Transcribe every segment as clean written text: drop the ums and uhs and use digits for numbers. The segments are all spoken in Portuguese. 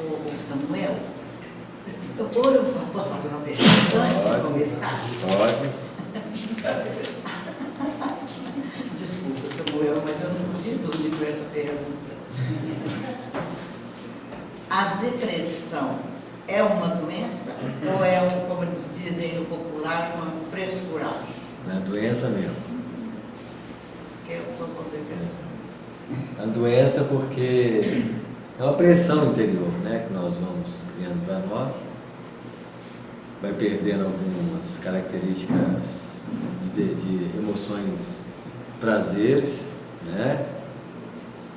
O Samuel, eu posso fazer uma pergunta antes de começar? Pode. Desculpa, Samuel, mas eu não pude dormir com essa pergunta. A depressão é uma doença ou é, como eles dizem no popular, uma frescuragem? É doença mesmo. Eu estou com depressão. A doença porque é uma pressão interior, né, que nós vamos criando para nós. Vai perdendo algumas características de emoções, prazeres, né?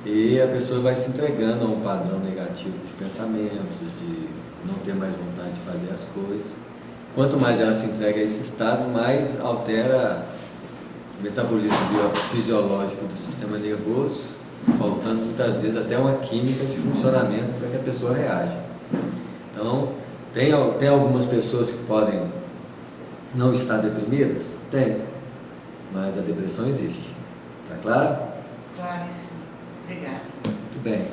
E a pessoa vai se entregando a um padrão negativo de pensamentos, de não ter mais vontade de fazer as coisas. Quanto mais ela se entrega a esse estado, mais altera o metabolismo fisiológico do sistema nervoso, faltando muitas vezes até uma química de funcionamento para que a pessoa reaja. Então, tem algumas pessoas que podem não estar deprimidas? Tem, mas a depressão existe. Está claro? Claríssimo. Obrigada. Muito bem.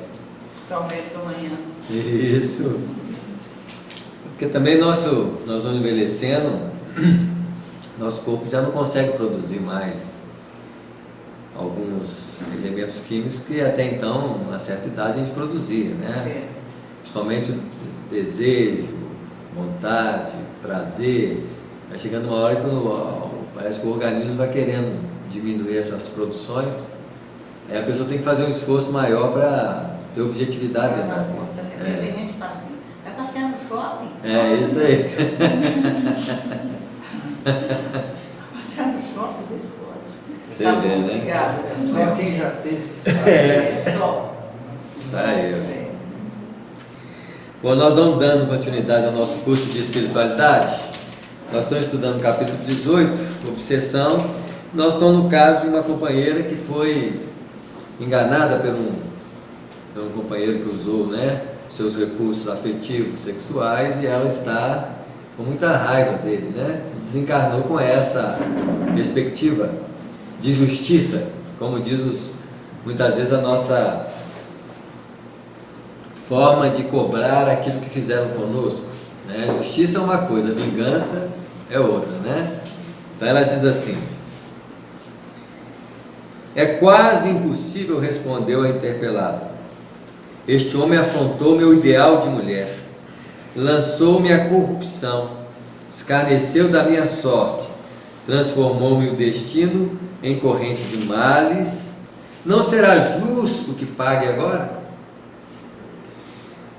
Para o médico amanhã. Isso. Porque também nós vamos envelhecendo, nosso corpo já não consegue produzir mais alguns elementos químicos que até então, a certa idade, a gente produzia, né? Principalmente o desejo, vontade, prazer. Vai chegando uma hora que parece que o organismo vai querendo diminuir essas produções. Aí a pessoa tem que fazer um esforço maior para ter objetividade dentro da vida. Tem gente que fala assim, vai passear no shopping? É isso aí. Vai passear no shopping, vê se pode. Você vê, né? Obrigada. Só quem já teve que saber. Só. Tá aí. Bom, nós vamos dando continuidade ao nosso curso de espiritualidade. Nós estamos estudando o capítulo 18, obsessão. Nós estamos no caso de uma companheira que foi enganada por um companheiro que usou, né, seus recursos afetivos, sexuais, e ela está com muita raiva dele, né? E desencarnou com essa perspectiva de justiça, como diz muitas vezes a nossa forma de cobrar aquilo que fizeram conosco, né? Justiça é uma coisa, vingança é outra, né? Então ela diz assim: é quase impossível, respondeu a interpelada. Este homem afrontou meu ideal de mulher, lançou-me a corrupção, escarneceu da minha sorte, transformou-me o destino em corrente de males. Não será justo que pague agora?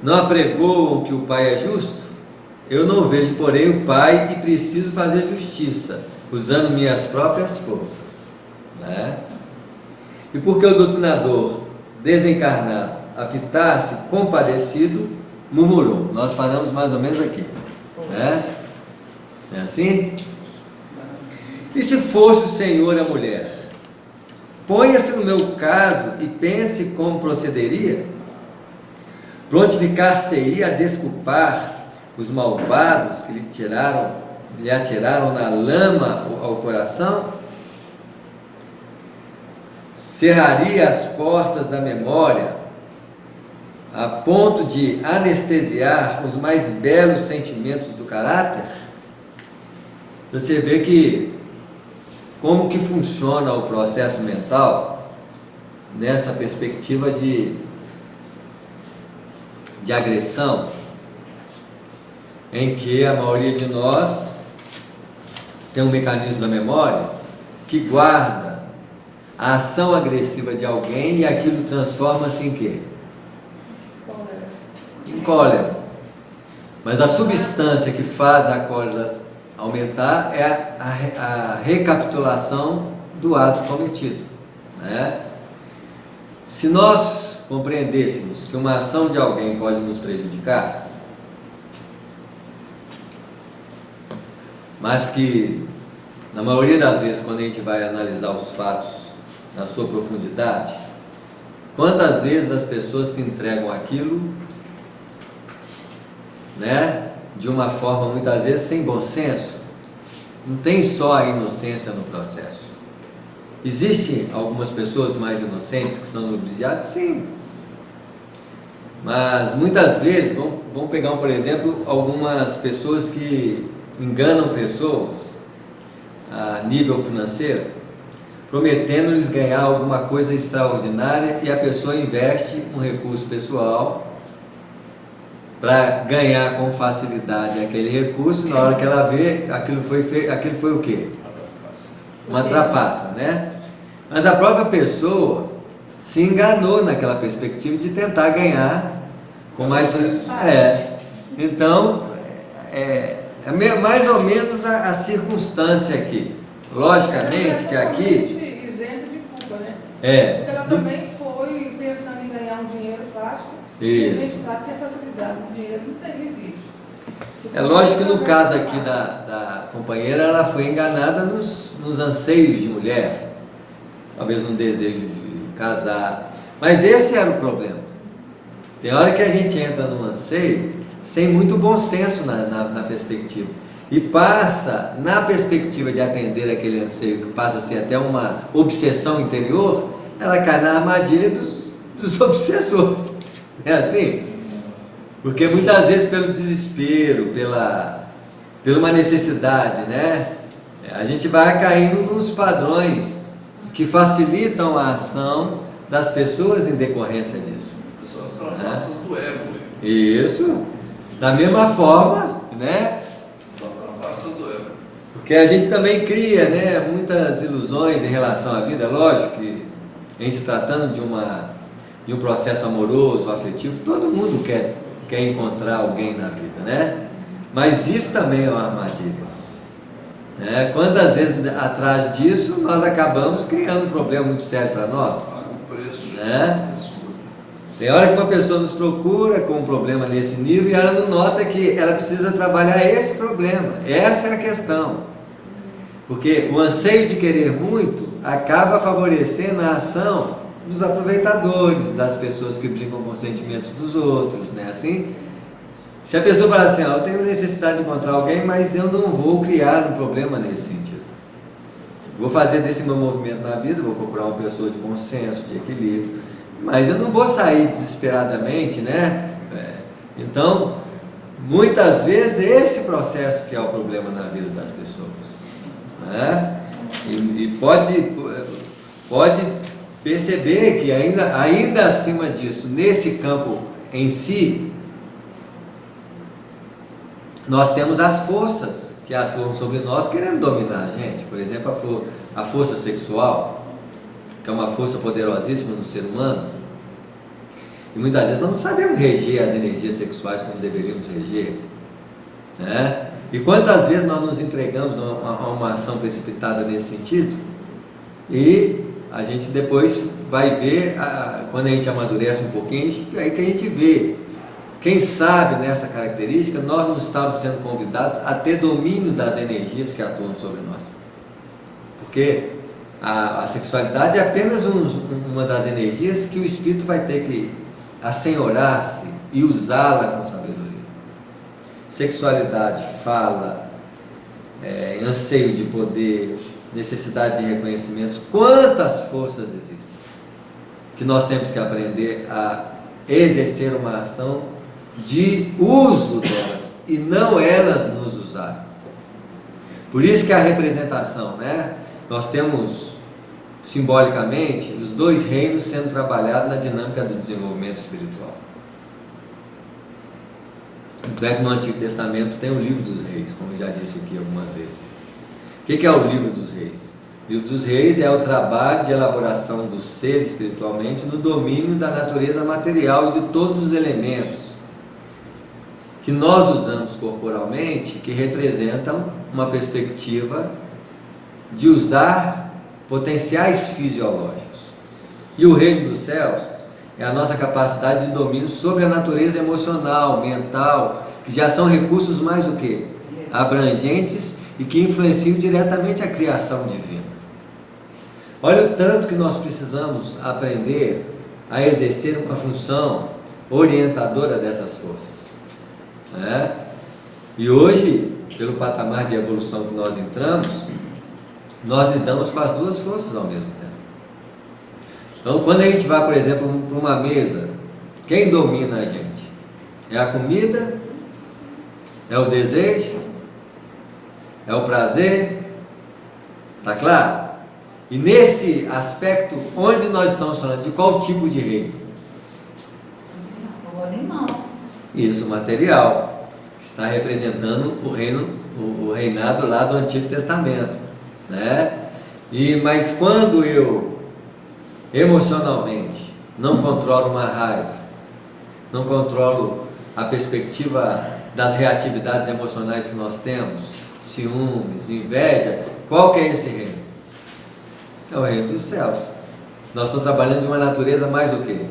Não apregoam que o Pai é justo? Eu não vejo, porém, o Pai e preciso fazer justiça, usando minhas próprias forças, né? E porque o doutrinador desencarnado, a fitar-se compadecido, murmurou. Nós paramos mais ou menos aqui, né? É assim? E se fosse o Senhor a mulher? Ponha-se no meu caso e pense como procederia. Prontificar-se-ia a desculpar os malvados que lhe atiraram na lama ao coração? Cerraria as portas da memória a ponto de anestesiar os mais belos sentimentos do caráter? Você vê que como que funciona o processo mental nessa perspectiva de agressão, em que a maioria de nós tem um mecanismo da memória que guarda a ação agressiva de alguém e aquilo transforma-se em quê? Cólera. Em cólera. Mas a substância que faz a cólera aumentar é a recapitulação do ato cometido, né? Se nós compreendêssemos que uma ação de alguém pode nos prejudicar, mas que na maioria das vezes, quando a gente vai analisar os fatos na sua profundidade, quantas vezes as pessoas se entregam àquilo, né, de uma forma muitas vezes sem bom senso? Não tem só a inocência no processo. Existem algumas pessoas mais inocentes que são ludibriadas? Sim. Mas muitas vezes, vamos pegar, por exemplo, algumas pessoas que enganam pessoas a nível financeiro, prometendo-lhes ganhar alguma coisa extraordinária, e a pessoa investe um recurso pessoal para ganhar com facilidade aquele recurso. Na hora que ela vê, aquilo foi o quê? Uma trapaça, né? Mas a própria pessoa se enganou naquela perspectiva de tentar ganhar com mais... Então, é mais ou menos a circunstância aqui. Logicamente que aqui... isenta de culpa, né? É. Porque ela também foi pensando em ganhar um dinheiro fácil. E a gente sabe que a facilidade do dinheiro não existe. É lógico que no caso aqui da companheira, ela foi enganada nos anseios de mulher, talvez no desejo de casar, mas esse era o problema. Tem hora que a gente entra no anseio sem muito bom senso na perspectiva, e passa, na perspectiva de atender aquele anseio, que passa a ser até uma obsessão interior, ela cai na armadilha dos obsessores. É assim? Porque muitas vezes pelo desespero, pela uma necessidade, né? A gente vai caindo nos padrões que facilitam a ação das pessoas em decorrência disso. São as trapaças do ego. Isso, da mesma forma, né? São trapaças do ego. Porque a gente também cria, né, muitas ilusões em relação à vida. Lógico que, em se tratando de um processo amoroso, afetivo, todo mundo quer encontrar alguém na vida, né? Mas isso também é uma armadilha. Né? Quantas vezes atrás disso nós acabamos criando um problema muito sério para nós? Paga o preço. Né? Tem hora que uma pessoa nos procura com um problema nesse nível e ela não nota que ela precisa trabalhar esse problema. Essa é a questão. Porque o anseio de querer muito acaba favorecendo a ação dos aproveitadores, das pessoas que brincam com os sentimentos dos outros, né? Assim, se a pessoa falar assim, eu tenho necessidade de encontrar alguém, mas eu não vou criar um problema nesse sentido. Vou fazer desse meu movimento na vida, vou procurar uma pessoa de bom senso, de equilíbrio, mas eu não vou sair desesperadamente, né? Então, muitas vezes esse processo que é o problema na vida das pessoas, né? E pode perceber que ainda acima disso, nesse campo em si, nós temos as forças que atuam sobre nós querendo dominar a gente. Por exemplo, a força sexual, que é uma força poderosíssima no ser humano, e muitas vezes nós não sabemos reger as energias sexuais como deveríamos reger, né? E quantas vezes nós nos entregamos a uma ação precipitada nesse sentido, e a gente depois vai ver, quando a gente amadurece um pouquinho, aí que a gente vê, quem sabe nessa característica, nós não estamos sendo convidados a ter domínio das energias que atuam sobre nós. Porque a sexualidade é apenas uma das energias que o espírito vai ter que assenhorar-se e usá-la com sabedoria. Sexualidade, fala, anseio de poder, necessidade de reconhecimento, quantas forças existem que nós temos que aprender a exercer uma ação de uso delas e não elas nos usarem. Por isso que a representação, né? Nós temos simbolicamente os dois reinos sendo trabalhados na dinâmica do desenvolvimento espiritual. Tanto é que no Antigo Testamento tem o Livro dos Reis, como eu já disse aqui algumas vezes. O que é o Livro dos Reis? O Livro dos Reis é o trabalho de elaboração do ser espiritualmente no domínio da natureza material e de todos os elementos que nós usamos corporalmente, que representam uma perspectiva de usar potenciais fisiológicos. E o reino dos céus é a nossa capacidade de domínio sobre a natureza emocional, mental, que já são recursos mais o quê? Abrangentes e que influenciam diretamente a criação divina. Olha o tanto que nós precisamos aprender a exercer uma função orientadora dessas forças. E hoje, pelo patamar de evolução que nós entramos, nós lidamos com as duas forças ao mesmo tempo. Então, quando a gente vai, por exemplo, para uma mesa Quem domina a gente? É a comida? É o desejo? É o prazer? Tá claro? E nesse aspecto, onde nós estamos falando? De qual tipo de reino? O animal. Isso, material, que está representando o reino, o reinado lá do Antigo Testamento, né? Mas quando eu emocionalmente não controlo uma raiva, não controlo a perspectiva das reatividades emocionais que nós temos, ciúmes, inveja, qual que é esse reino? É o reino dos céus. Nós estamos trabalhando de uma natureza mais o quê?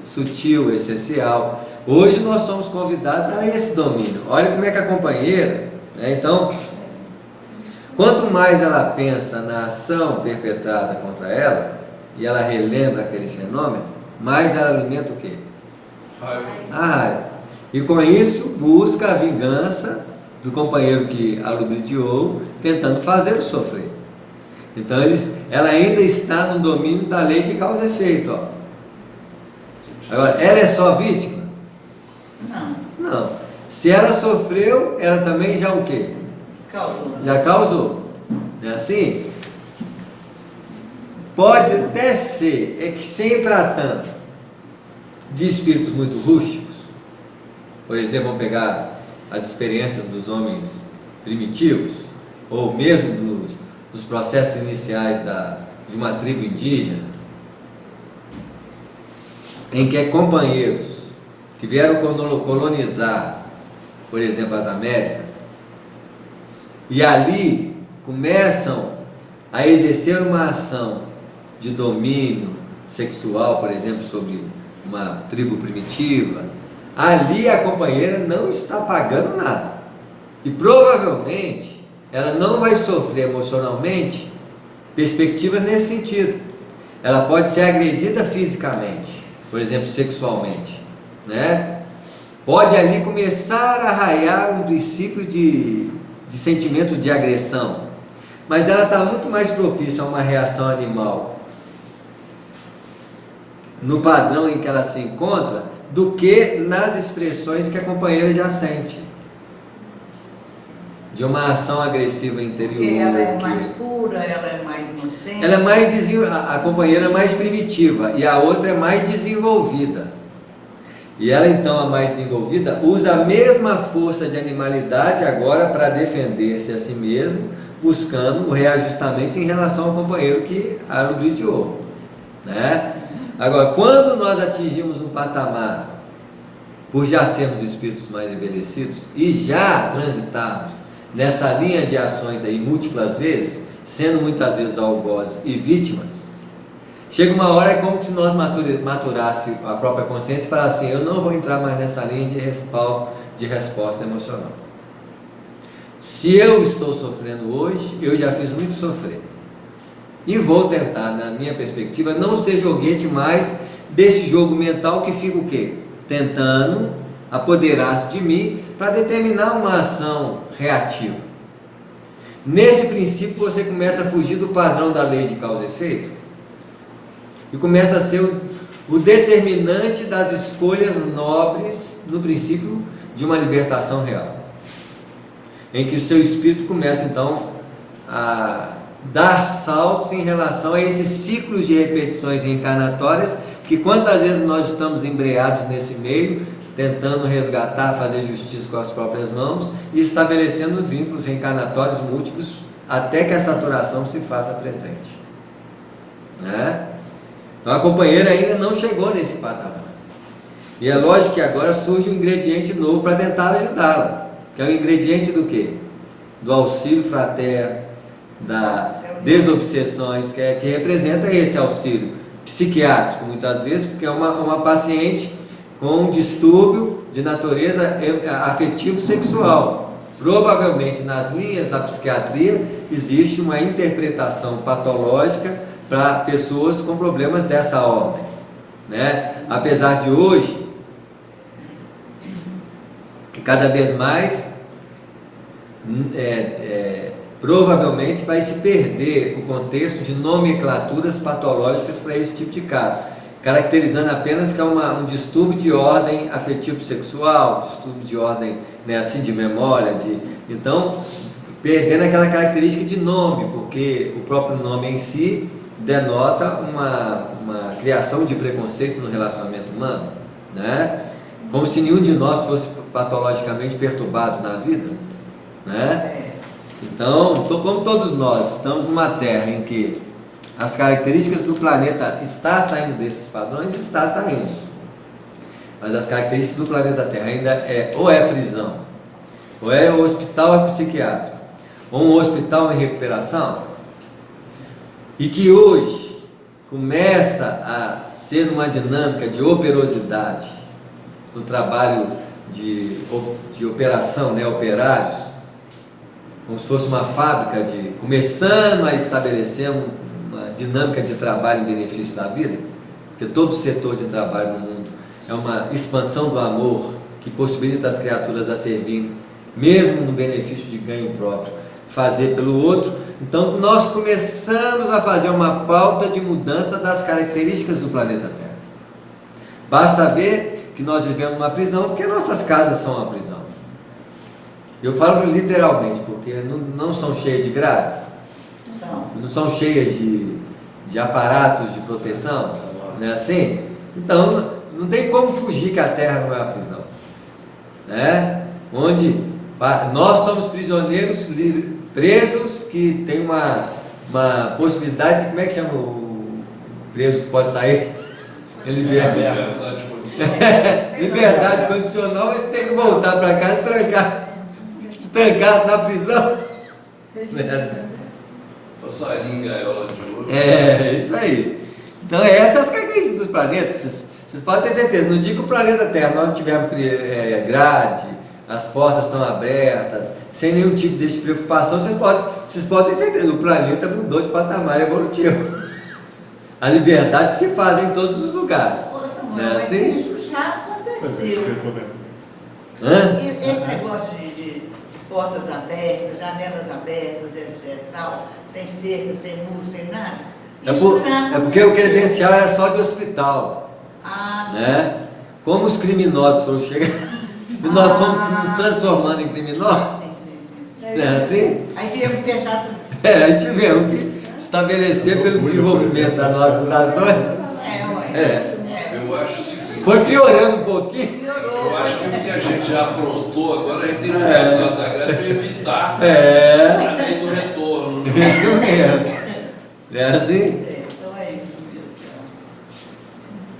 Sutil, essencial. Hoje nós somos convidados a esse domínio. Olha como é que a companheira, né? Então, quanto mais ela pensa na ação perpetrada contra ela, e ela relembra aquele fenômeno, mais ela alimenta o quê? Raiva. A raiva. E com isso busca a vingança do companheiro que a ludibriou, tentando fazê-lo sofrer. Então ela ainda está no domínio da lei de causa e efeito. Ó. Agora, ela é só vítima? Não. Não. Se ela sofreu, ela também já o quê? Causa. Já causou. Não é assim? Pode até ser, que sem tratando de espíritos muito rústicos, por exemplo, vamos pegar as experiências dos homens primitivos, ou mesmo dos processos iniciais de uma tribo indígena, em que companheiros que vieram colonizar, por exemplo, as Américas, e ali começam a exercer uma ação de domínio sexual, por exemplo, sobre uma tribo primitiva, ali a companheira não está pagando nada. E provavelmente ela não vai sofrer emocionalmente perspectivas nesse sentido. Ela pode ser agredida fisicamente, por exemplo, sexualmente, né? Pode ali começar a raiar um princípio de sentimento de agressão, mas ela está muito mais propícia a uma reação animal no padrão em que ela se encontra, do que nas expressões que a companheira já sente, de uma ação agressiva interior. Porque ela é mais pura, ela é mais inocente. Ela é mais a companheira é mais primitiva e a outra é mais desenvolvida. E ela então, a mais desenvolvida, usa a mesma força de animalidade agora para defender-se a si mesmo, buscando o reajustamento em relação ao companheiro que a ludibriou, né? Agora, quando nós atingimos um patamar, por já sermos espíritos mais envelhecidos e já transitarmos nessa linha de ações aí múltiplas vezes, sendo muitas vezes algozes e vítimas, chega uma hora, é como se nós maturasse a própria consciência e falasse assim: eu não vou entrar mais nessa linha de resposta emocional. Se eu estou sofrendo hoje, eu já fiz muito sofrer. E vou tentar, na minha perspectiva, não ser joguete mais desse jogo mental que fica o quê? Tentando apoderar-se de mim para determinar uma ação reativa. Nesse princípio você começa a fugir do padrão da lei de causa e efeito e começa a ser o determinante das escolhas nobres no princípio de uma libertação real, em que o seu espírito começa então a dar saltos em relação a esses ciclos de repetições reencarnatórias, que quantas vezes nós estamos embreados nesse meio, tentando resgatar, fazer justiça com as próprias mãos e estabelecendo vínculos reencarnatórios múltiplos até que a saturação se faça presente, né? Então a companheira ainda não chegou nesse patamar, e é lógico que agora surge um ingrediente novo para tentar ajudá-la, que é o ingrediente do quê? Do auxílio fraterno, da desobsessões, que representa esse auxílio psiquiátrico muitas vezes, porque é uma paciente com um distúrbio de natureza afetivo-sexual. Provavelmente nas linhas da psiquiatria existe uma interpretação patológica para pessoas com problemas dessa ordem, né? Apesar de hoje, cada vez mais provavelmente vai se perder o contexto de nomenclaturas patológicas para esse tipo de caso. caracterizando apenas que é um distúrbio de ordem afetivo-sexual, distúrbio de ordem, né, assim, de memória, então, perdendo aquela característica de nome, porque o próprio nome em si denota uma criação de preconceito no relacionamento humano, né? Como se nenhum de nós fosse patologicamente perturbado na vida, né? Então, como todos nós estamos numa terra em que as características do planeta está saindo desses padrões, está saindo, mas as características do planeta Terra ainda ou é prisão, ou é hospital psiquiátrico, ou um hospital em recuperação, e que hoje começa a ser uma dinâmica de operosidade no trabalho de operação, né, operários, como se fosse uma fábrica começando a estabelecer uma dinâmica de trabalho em benefício da vida, porque todo setor de trabalho no mundo é uma expansão do amor que possibilita as criaturas a servirem, mesmo no benefício de ganho próprio, fazer pelo outro. Então nós começamos a fazer uma pauta de mudança das características do planeta Terra. Basta ver que nós vivemos numa prisão, porque nossas casas são uma prisão. Eu falo literalmente, porque não são cheias de grades, não são cheias de aparatos de proteção, não é assim? Então não tem como fugir que a Terra não é uma prisão, né? Onde nós somos prisioneiros presos, que tem uma possibilidade, como é que chama o preso que pode sair? Liberdade condicional. Liberdade condicional, mas tem que voltar para casa e trancar. Se trancasse na prisão. Passarinho, gaiola de ouro. É, isso aí. Então, essas características dos planetas, vocês podem ter certeza, no dia que o planeta Terra nós tivermos grade, as portas estão abertas, sem nenhum tipo de preocupação, vocês podem ter certeza, o planeta mudou de patamar evolutivo. A liberdade se faz em todos os lugares. Poxa, Não é assim? isso já aconteceu. Hã? Esse negócio de portas abertas, janelas abertas, etc. Tal, sem cerca, sem muro, sem nada. É porque o credencial era só de hospital. Ah, Né? Como os criminosos foram chegando, e nós fomos nos transformando em criminosos, sim. não é assim? Aí tivemos que fechar tudo. Aí tivemos que estabelecer pelo desenvolvimento das nossas ações. Eu acho o seguinte. Foi piorando um pouquinho. Eu acho que o que a gente já aprontou, agora a gente tem que ficar do lado da grade para evitar a lei do retorno. Isso mesmo. Não é assim? Então é isso mesmo.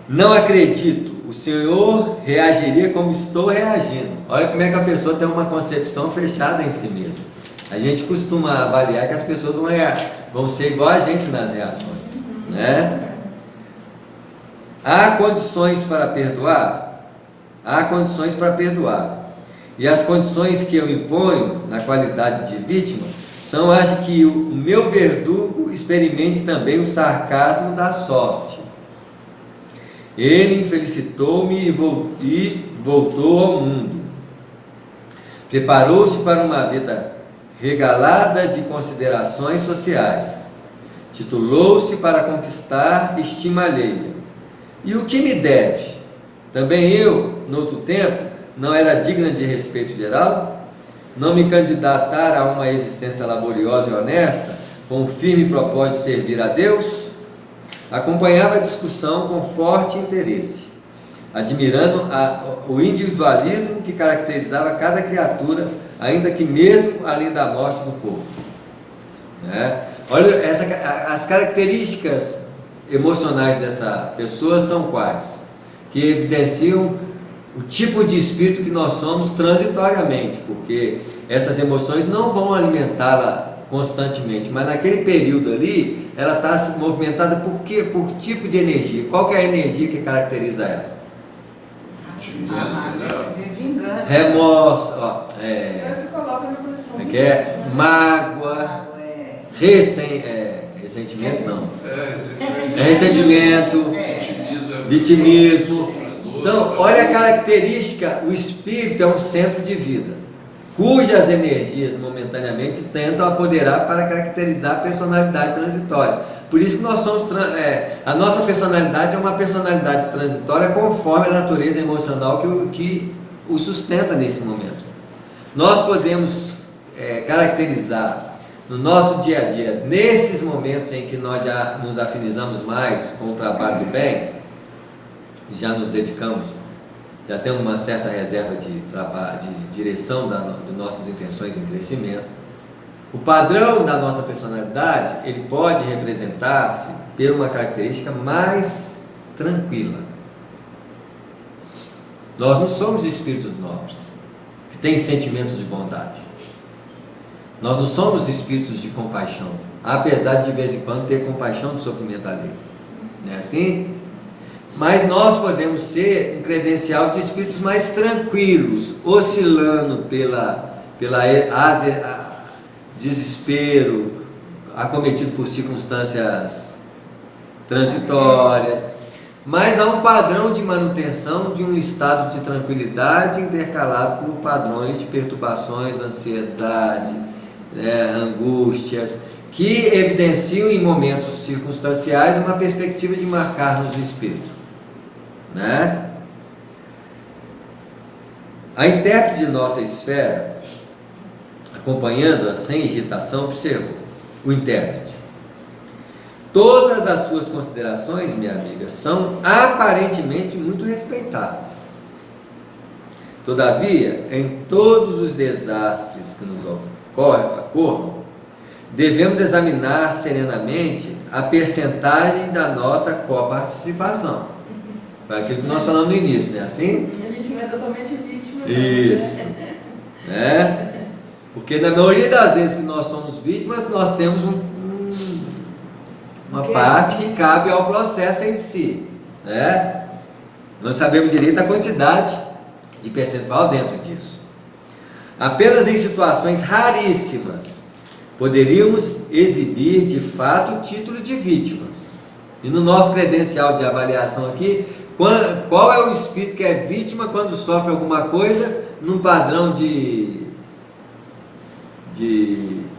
Não acredito, o Senhor reagiria como estou reagindo. Olha como é que a pessoa tem uma concepção fechada em si mesma. A gente costuma avaliar que as pessoas vão ser igual a gente nas reações, né? Há condições para perdoar? Há condições para perdoar. E as condições que eu imponho na qualidade de vítima são as de que o meu verdugo experimente também o sarcasmo da sorte. Ele felicitou-me e voltou ao mundo. Preparou-se para uma vida regalada de considerações sociais. Titulou-se para conquistar estima alheia. E o que me deve? Também eu, noutro tempo, não era digna de respeito geral? Não me candidatar a uma existência laboriosa e honesta, com o firme propósito de servir a Deus? Acompanhava a discussão com forte interesse, admirando o individualismo que caracterizava cada criatura, ainda que mesmo além da morte do corpo. Né? Olha, as características emocionais dessa pessoa são quais? Que evidenciam o tipo de espírito que nós somos transitoriamente, porque essas emoções não vão alimentá-la constantemente, mas naquele período ali, ela está se movimentada por quê? Por tipo de energia. Qual que é a energia que caracteriza ela? De vingança. Remorso, Então se coloca na posição que é mágoa, ressentimento não. Ressentimento, vitimismo. Então, olha a característica, o espírito é um centro de vida, cujas energias momentaneamente tentam apoderar para caracterizar a personalidade transitória. Por isso que nós somos, a nossa personalidade é uma personalidade transitória conforme a natureza emocional que o sustenta nesse momento. Nós podemos caracterizar no nosso dia a dia, nesses momentos em que nós já nos afinizamos mais com o trabalho do bem, já nos dedicamos, já temos uma certa reserva de trabalho, de direção de nossas intenções em crescimento. O padrão da nossa personalidade, ele pode representar-se por uma característica mais tranquila. Nós não somos espíritos nobres, que têm sentimentos de bondade. Nós não somos espíritos de compaixão, apesar de vez em quando ter compaixão do sofrimento alheio. Não é assim? Mas nós podemos ser um credencial de espíritos mais tranquilos, oscilando pela desespero, acometido por circunstâncias transitórias, mas há um padrão de manutenção de um estado de tranquilidade intercalado por padrões de perturbações, ansiedade, angústias, que evidenciam em momentos circunstanciais uma perspectiva de marcar-nos o espírito, né? A intérprete de nossa esfera, acompanhando-a sem irritação, observou o intérprete: todas as suas considerações, minha amiga, são aparentemente muito respeitáveis. Todavia, em todos os desastres que nos ocorram, devemos examinar serenamente a percentagem da nossa coparticipação. Foi aquilo que nós falamos no início, não é assim? A gente não é totalmente vítima. Isso. Né? Porque na maioria das vezes que nós somos vítimas, nós temos uma parte que cabe ao processo em si, né? Nós sabemos direito a quantidade de percentual dentro disso. Apenas em situações raríssimas poderíamos exibir de fato o título de vítimas. E no nosso credencial de avaliação aqui, qual é o espírito que é vítima quando sofre alguma coisa num padrão de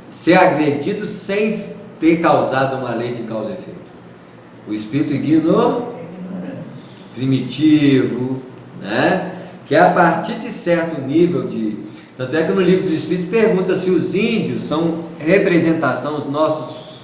ser agredido sem ter causado uma lei de causa e efeito? O espírito primitivo, né? Que a partir de certo nível de... Tanto é que no livro dos Espíritos pergunta se os índios são representação, os nossos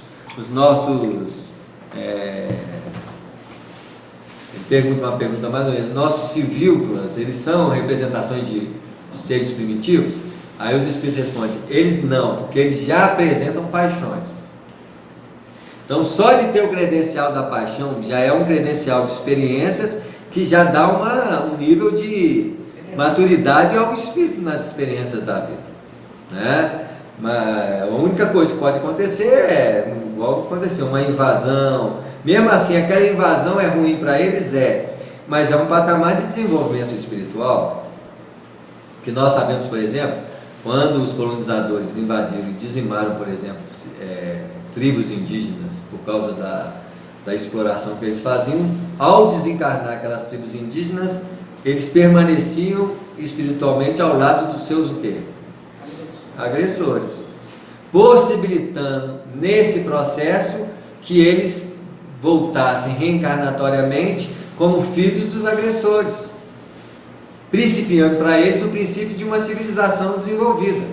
ele pergunta uma pergunta mais ou menos, nossos civícolas, eles são representações de seres primitivos? Aí os Espíritos respondem, eles não, porque eles já apresentam paixões. Então só de ter o credencial da paixão, já é um credencial de experiências que já dá um nível de maturidade ao espírito nas experiências da vida, né? Mas a única coisa que pode acontecer é, igual aconteceu, uma invasão. Mesmo assim, aquela invasão é ruim para eles, mas é um patamar de desenvolvimento espiritual, que nós sabemos, por exemplo, quando os colonizadores invadiram e dizimaram, por exemplo, tribos indígenas, por causa da exploração que eles faziam, ao desencarnar aquelas tribos indígenas, eles permaneciam espiritualmente ao lado dos seus o quê? Agressores, possibilitando nesse processo que eles voltassem reencarnatoriamente como filhos dos agressores, principiando para eles o princípio de uma civilização desenvolvida.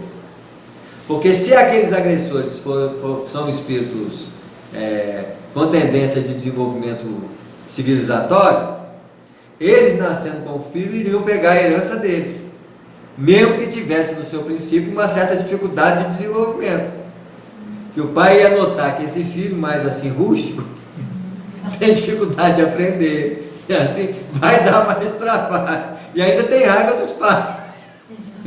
Porque se aqueles agressores são espíritos com tendência de desenvolvimento civilizatório, eles nascendo com o filho iriam pegar a herança deles, mesmo que tivesse no seu princípio uma certa dificuldade de desenvolvimento, que o pai ia notar que esse filho mais assim rústico tem dificuldade de aprender, e assim vai dar mais trabalho, e ainda tem raiva dos pais,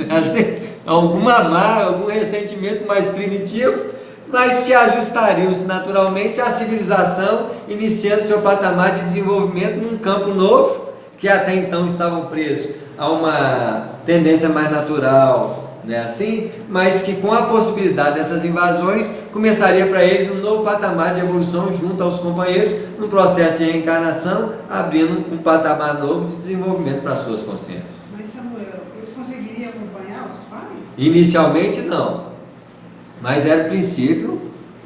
assim, algum ressentimento mais primitivo, mas que ajustariam-se naturalmente à civilização, iniciando seu patamar de desenvolvimento num campo novo, que até então estavam presos a uma tendência mais natural, né, assim, mas que com a possibilidade dessas invasões, começaria para eles um novo patamar de evolução junto aos companheiros, no processo de reencarnação, abrindo um patamar novo de desenvolvimento para as suas consciências. Mas Samuel, eles conseguiriam acompanhar os pais? Inicialmente não, mas era o princípio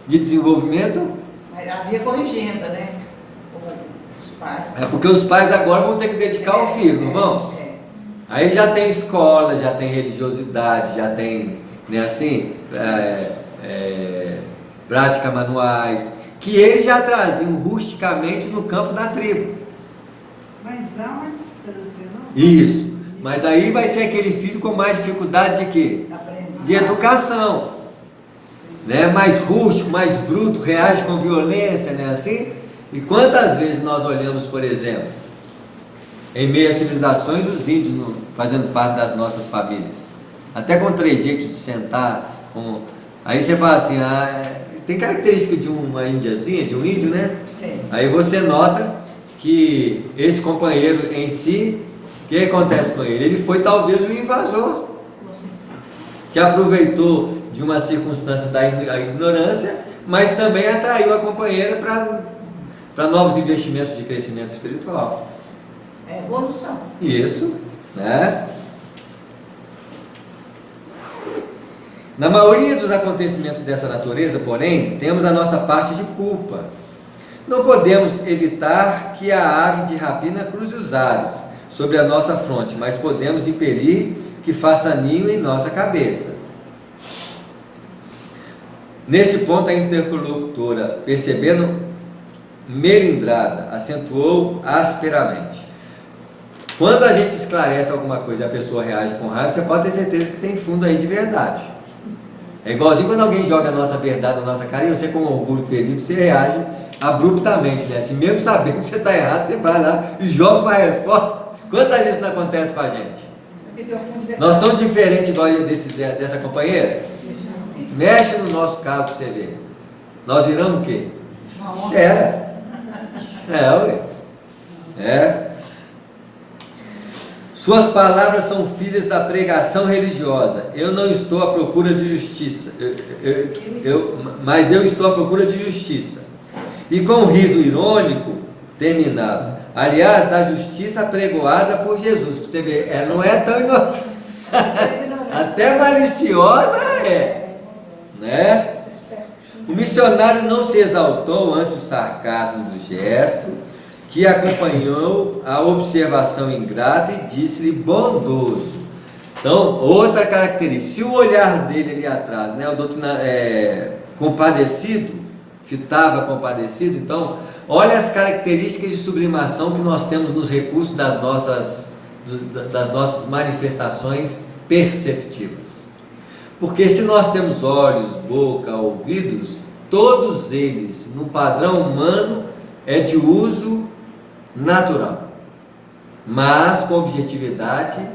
de desenvolvimento Mas havia corrigenda, né? Os pais. É porque os pais agora vão ter que dedicar ao filho, não vão? Aí já tem escola, já tem religiosidade, já tem, né, assim, práticas manuais, que eles já traziam rusticamente no campo da tribo. Mas há uma distância, não? Isso. Mas aí vai ser aquele filho com mais dificuldade de quê? De educação. Né? Mais rústico, mais bruto, reage com violência, né? Assim? E quantas vezes nós olhamos, por exemplo, em meio às civilizações, os índios fazendo parte das nossas famílias, até com trejeitos de sentar, aí você fala assim, tem característica de uma índiazinha, de um índio, né? Sim. Aí você nota que esse companheiro em si, o que acontece com ele? Ele foi talvez o invasor, que aproveitou de uma circunstância da ignorância, mas também atraiu a companheira para novos investimentos de crescimento espiritual. É evolução. Isso, né? Na maioria dos acontecimentos dessa natureza, porém, temos a nossa parte de culpa. Não podemos evitar que a ave de rapina cruze os ares sobre a nossa fronte, mas podemos impedir que faça ninho em nossa cabeça. Nesse ponto, a interlocutora, percebendo melindrada, acentuou asperamente. Quando a gente esclarece alguma coisa e a pessoa reage com raiva, você pode ter certeza que tem fundo aí de verdade. É igualzinho quando alguém joga a nossa verdade na nossa cara e você, com orgulho ferido, você reage abruptamente, né? Assim, mesmo sabendo que você está errado, você vai lá e joga uma resposta. Quantas vezes não acontece com a gente? Nós somos diferentes igual dessa companheira? Mexe no nosso carro para você ver. Nós viramos o quê? Ué. Suas palavras são filhas da pregação religiosa. Eu não estou à procura de justiça, mas eu estou à procura de justiça. E com um riso irônico, terminado. Aliás, da justiça pregoada por Jesus. Para você ver, não é tão inocente. Até maliciosa né? O missionário não se exaltou ante o sarcasmo do gesto, que acompanhou a observação ingrata e disse-lhe bondoso. Então, outra característica, se o olhar dele ali atrás, né, o compadecido, fitava compadecido, então, olha as características de sublimação que nós temos nos recursos das nossas manifestações perceptivas. Porque se nós temos olhos, boca, ouvidos, todos eles, no padrão humano, é de uso natural, mas com objetividade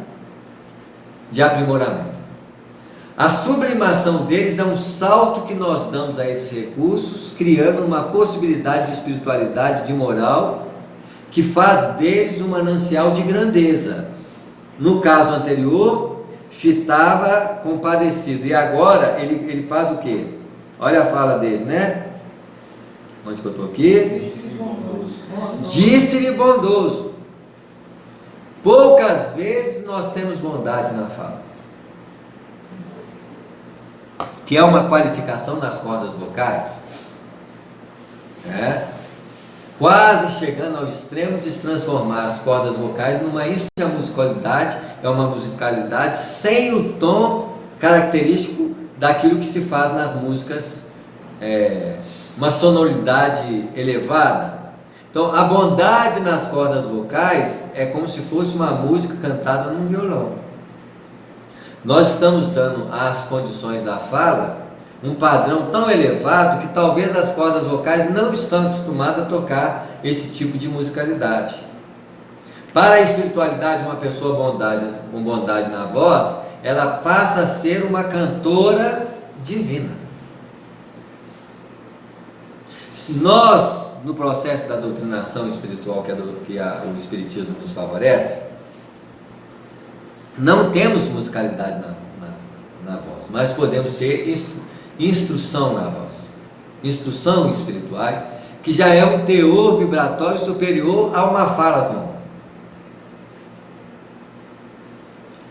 de aprimoramento. A sublimação deles é um salto que nós damos a esses recursos, criando uma possibilidade de espiritualidade, de moral, que faz deles um manancial de grandeza. No caso anterior, fitava compadecido, e agora ele faz o quê? Olha a fala dele, né? Onde que eu estou aqui? Disse-lhe bondoso. Poucas vezes nós temos bondade na fala, que é uma qualificação nas cordas vocais, quase chegando ao extremo de se transformar as cordas vocais numa musicalidade, é uma musicalidade sem o tom característico daquilo que se faz nas músicas, uma sonoridade elevada. Então, a bondade nas cordas vocais é como se fosse uma música cantada num violão. Nós estamos dando às condições da fala um padrão tão elevado que talvez as cordas vocais não estão acostumadas a tocar esse tipo de musicalidade. Para a espiritualidade, uma pessoa com bondade na voz, ela passa a ser uma cantora divina. Se nós, no processo da doutrinação espiritual que o Espiritismo nos favorece, não temos musicalidade na voz, mas podemos ter instrução na voz, instrução espiritual, que já é um teor vibratório superior a uma fala comum.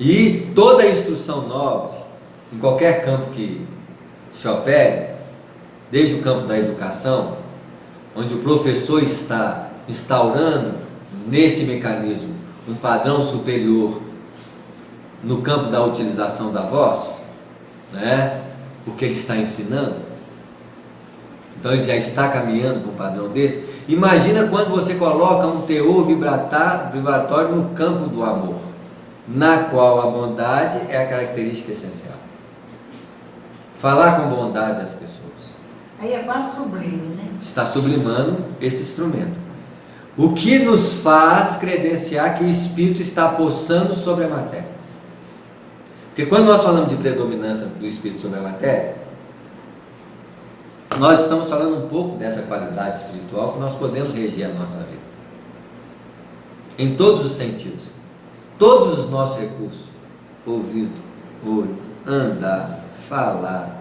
E toda instrução nobre, em qualquer campo que se opere, desde o campo da educação, onde o professor está instaurando nesse mecanismo um padrão superior no campo da utilização da voz, né? Porque ele está ensinando, então ele já está caminhando com um padrão desse. Imagina quando você coloca um teor vibratório no campo do amor, na qual a bondade é a característica essencial. Falar com bondade às pessoas. Aí é quase sublime, né? Está sublimando esse instrumento. O que nos faz credenciar que o Espírito está possando sobre a matéria. Porque quando nós falamos de predominância do Espírito sobre a matéria, nós estamos falando um pouco dessa qualidade espiritual que nós podemos reger a nossa vida. Em todos os sentidos. Todos os nossos recursos. Ouvido, olho, andar, falar.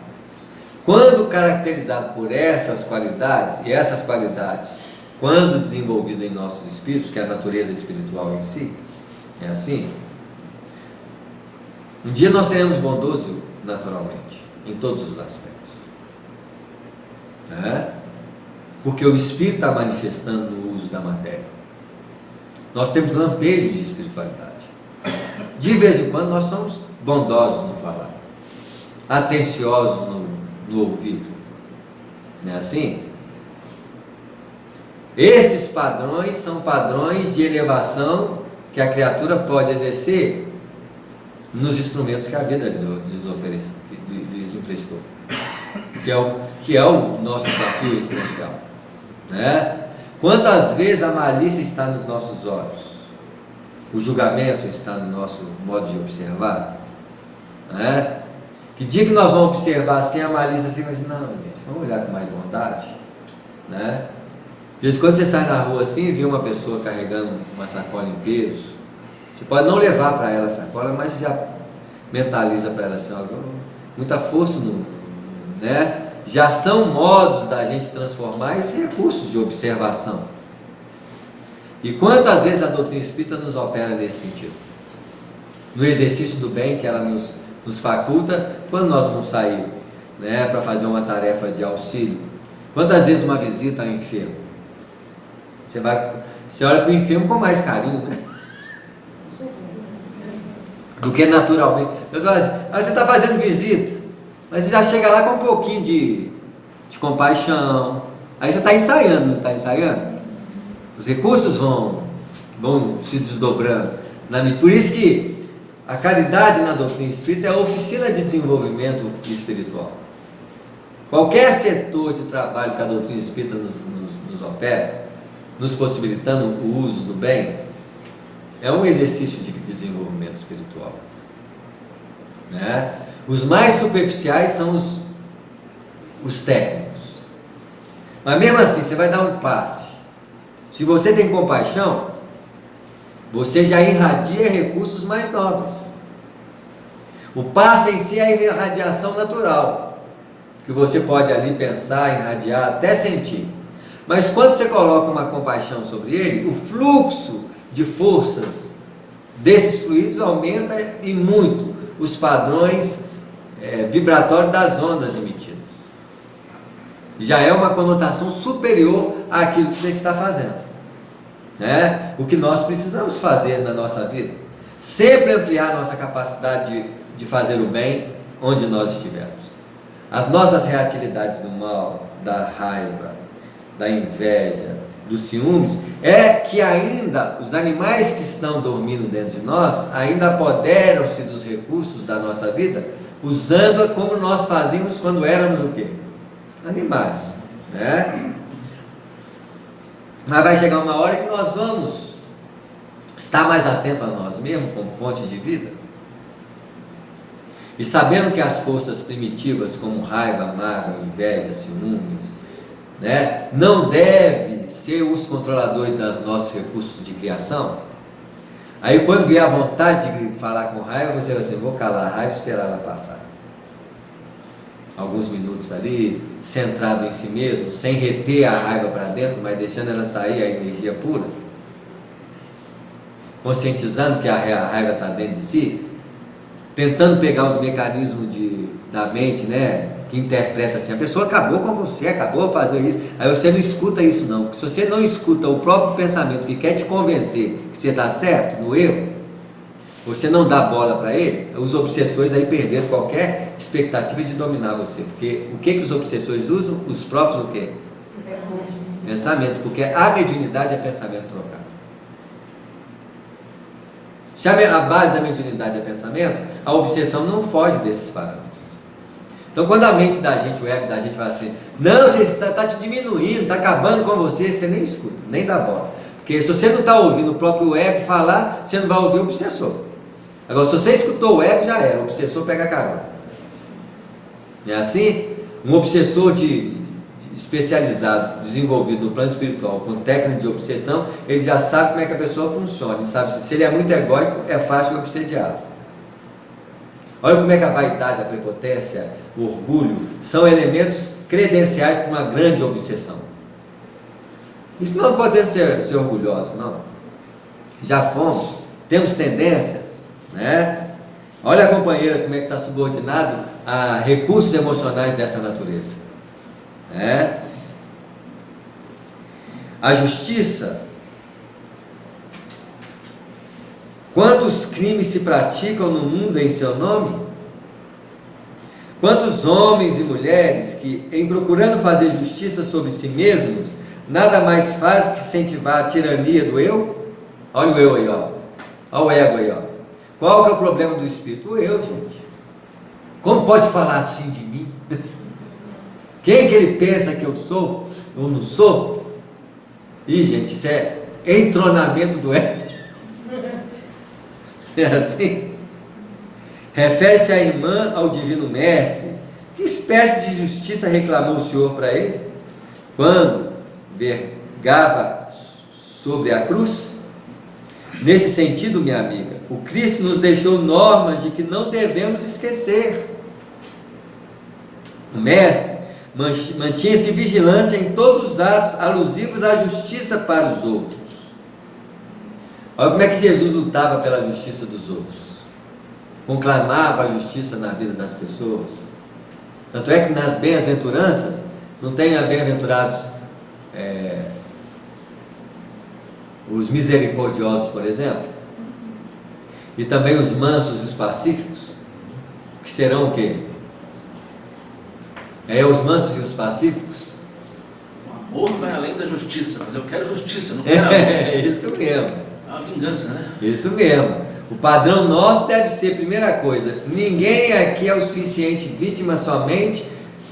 Quando caracterizado por essas qualidades, e essas qualidades, quando desenvolvido em nossos espíritos, que é a natureza espiritual em si, é assim, um dia nós seremos bondosos naturalmente, em todos os aspectos. Porque o Espírito está manifestando no uso da matéria. Nós temos lampejos de espiritualidade. De vez em quando nós somos bondosos no falar, atenciosos no ouvido. Não é assim? Esses padrões são padrões de elevação que a criatura pode exercer nos instrumentos que a vida lhes emprestou, que é o nosso desafio existencial, né? Quantas vezes a malícia está nos nossos olhos, o julgamento está no nosso modo de observar, né? Que dia que nós vamos observar assim a malícia assim, mas não, gente, vamos olhar com mais bondade, né? De vez em quando você sai na rua assim e vê uma pessoa carregando uma sacola em peso, você pode não levar para ela a sacola, mas você já mentaliza para ela assim, ó, muita força, né? Já são modos da gente transformar esses recursos de observação. E quantas vezes a doutrina espírita nos opera nesse sentido? No exercício do bem que ela nos faculta quando nós vamos sair, né, para fazer uma tarefa de auxílio. Quantas vezes uma visita ao enfermo? Você olha para o enfermo com mais carinho, né? Do que naturalmente. Eu falo assim, você está fazendo visita, mas você já chega lá com um pouquinho de compaixão. Aí você está ensaiando, não está ensaiando? Os recursos vão se desdobrando. Por isso que a caridade na doutrina espírita é a oficina de desenvolvimento espiritual. Qualquer setor de trabalho que a doutrina espírita nos opera, nos possibilitando o uso do bem, é um exercício de desenvolvimento espiritual, né? Os mais superficiais são os técnicos, mas mesmo assim você vai dar um passe. Se você tem compaixão, você já irradia recursos mais nobres. O passe em si é a irradiação natural, que você pode ali pensar, irradiar, até sentir. Mas quando você coloca uma compaixão sobre ele, o fluxo de forças desses fluidos aumenta e muito os padrões vibratórios das ondas emitidas. Já é uma conotação superior àquilo que você está fazendo, né? O que nós precisamos fazer na nossa vida, sempre ampliar nossa capacidade de fazer o bem onde nós estivermos. As nossas reatividades do mal, da raiva, da inveja, dos ciúmes, é que ainda os animais que estão dormindo dentro de nós ainda apoderam-se dos recursos da nossa vida, usando-a como nós fazíamos quando éramos o quê? Animais, né? Mas vai chegar uma hora que nós vamos estar mais atentos a nós mesmos como fonte de vida, e sabendo que as forças primitivas como raiva, mágoa, inveja, ciúmes, né, não devem ser os controladores dos nossos recursos de criação. Aí quando vier a vontade de falar com raiva, você vai assim, vou calar a raiva e esperar ela passar. Alguns minutos ali, centrado em si mesmo, sem reter a raiva para dentro, mas deixando ela sair, a energia pura, conscientizando que a raiva está dentro de si, tentando pegar os mecanismos da mente, né, Que interpreta assim, a pessoa acabou com você, acabou de fazer isso, aí você não escuta isso não, porque se você não escuta o próprio pensamento que quer te convencer que você está certo, no erro, você não dá bola para ele, os obsessores aí perderam qualquer expectativa de dominar você, porque o que os obsessores usam? Os próprios o quê? Pensamento, porque a mediunidade é pensamento trocado. Se a base da mediunidade é pensamento, a obsessão não foge desses parâmetros. Então, quando a mente da gente, o ego da gente vai assim, não, você está te diminuindo, está acabando com você, você nem escuta, nem dá bola. Porque se você não está ouvindo o próprio ego falar, você não vai ouvir o obsessor. Agora, se você escutou o ego, já era, o obsessor pega a carona. Não é assim? Um obsessor especializado, desenvolvido no plano espiritual, com técnica de obsessão, ele já sabe como é que a pessoa funciona, ele sabe se ele é muito egóico, é fácil de obsediá-lo. Olha como é que a vaidade, a prepotência, o orgulho são elementos credenciais para uma grande obsessão. Isso não pode ser orgulhoso, não. Já fomos, temos tendências, né? Olha a companheira como é que está subordinado a recursos emocionais dessa natureza, né? A justiça. Quantos crimes se praticam no mundo em seu nome? Quantos homens e mulheres que, em procurando fazer justiça sobre si mesmos, nada mais fazem que incentivar a tirania do eu? Olha o eu aí, ó. Olha o ego aí, ó. Qual que é o problema do espírito? O eu, gente. Como pode falar assim de mim? Quem que ele pensa que eu sou? Eu não sou? Ih, gente, isso é entronamento do ego. É assim? Refere-se a irmã ao divino mestre. Que espécie de justiça reclamou o Senhor para ele? Quando vergava sobre a cruz? Nesse sentido, minha amiga, o Cristo nos deixou normas de que não devemos esquecer. O mestre mantinha-se vigilante em todos os atos alusivos à justiça para os outros. Olha como é que Jesus lutava pela justiça dos outros, conclamava a justiça na vida das pessoas. Tanto é que nas bem-aventuranças não tem a bem-aventurados os misericordiosos, por exemplo, e também os mansos e os pacíficos, que serão o quê? Os mansos e os pacíficos. O amor vai além da justiça, mas eu quero justiça, não quero amor. É isso mesmo. É uma vingança, né? Isso mesmo. O padrão nosso deve ser, primeira coisa, ninguém aqui é o suficiente vítima somente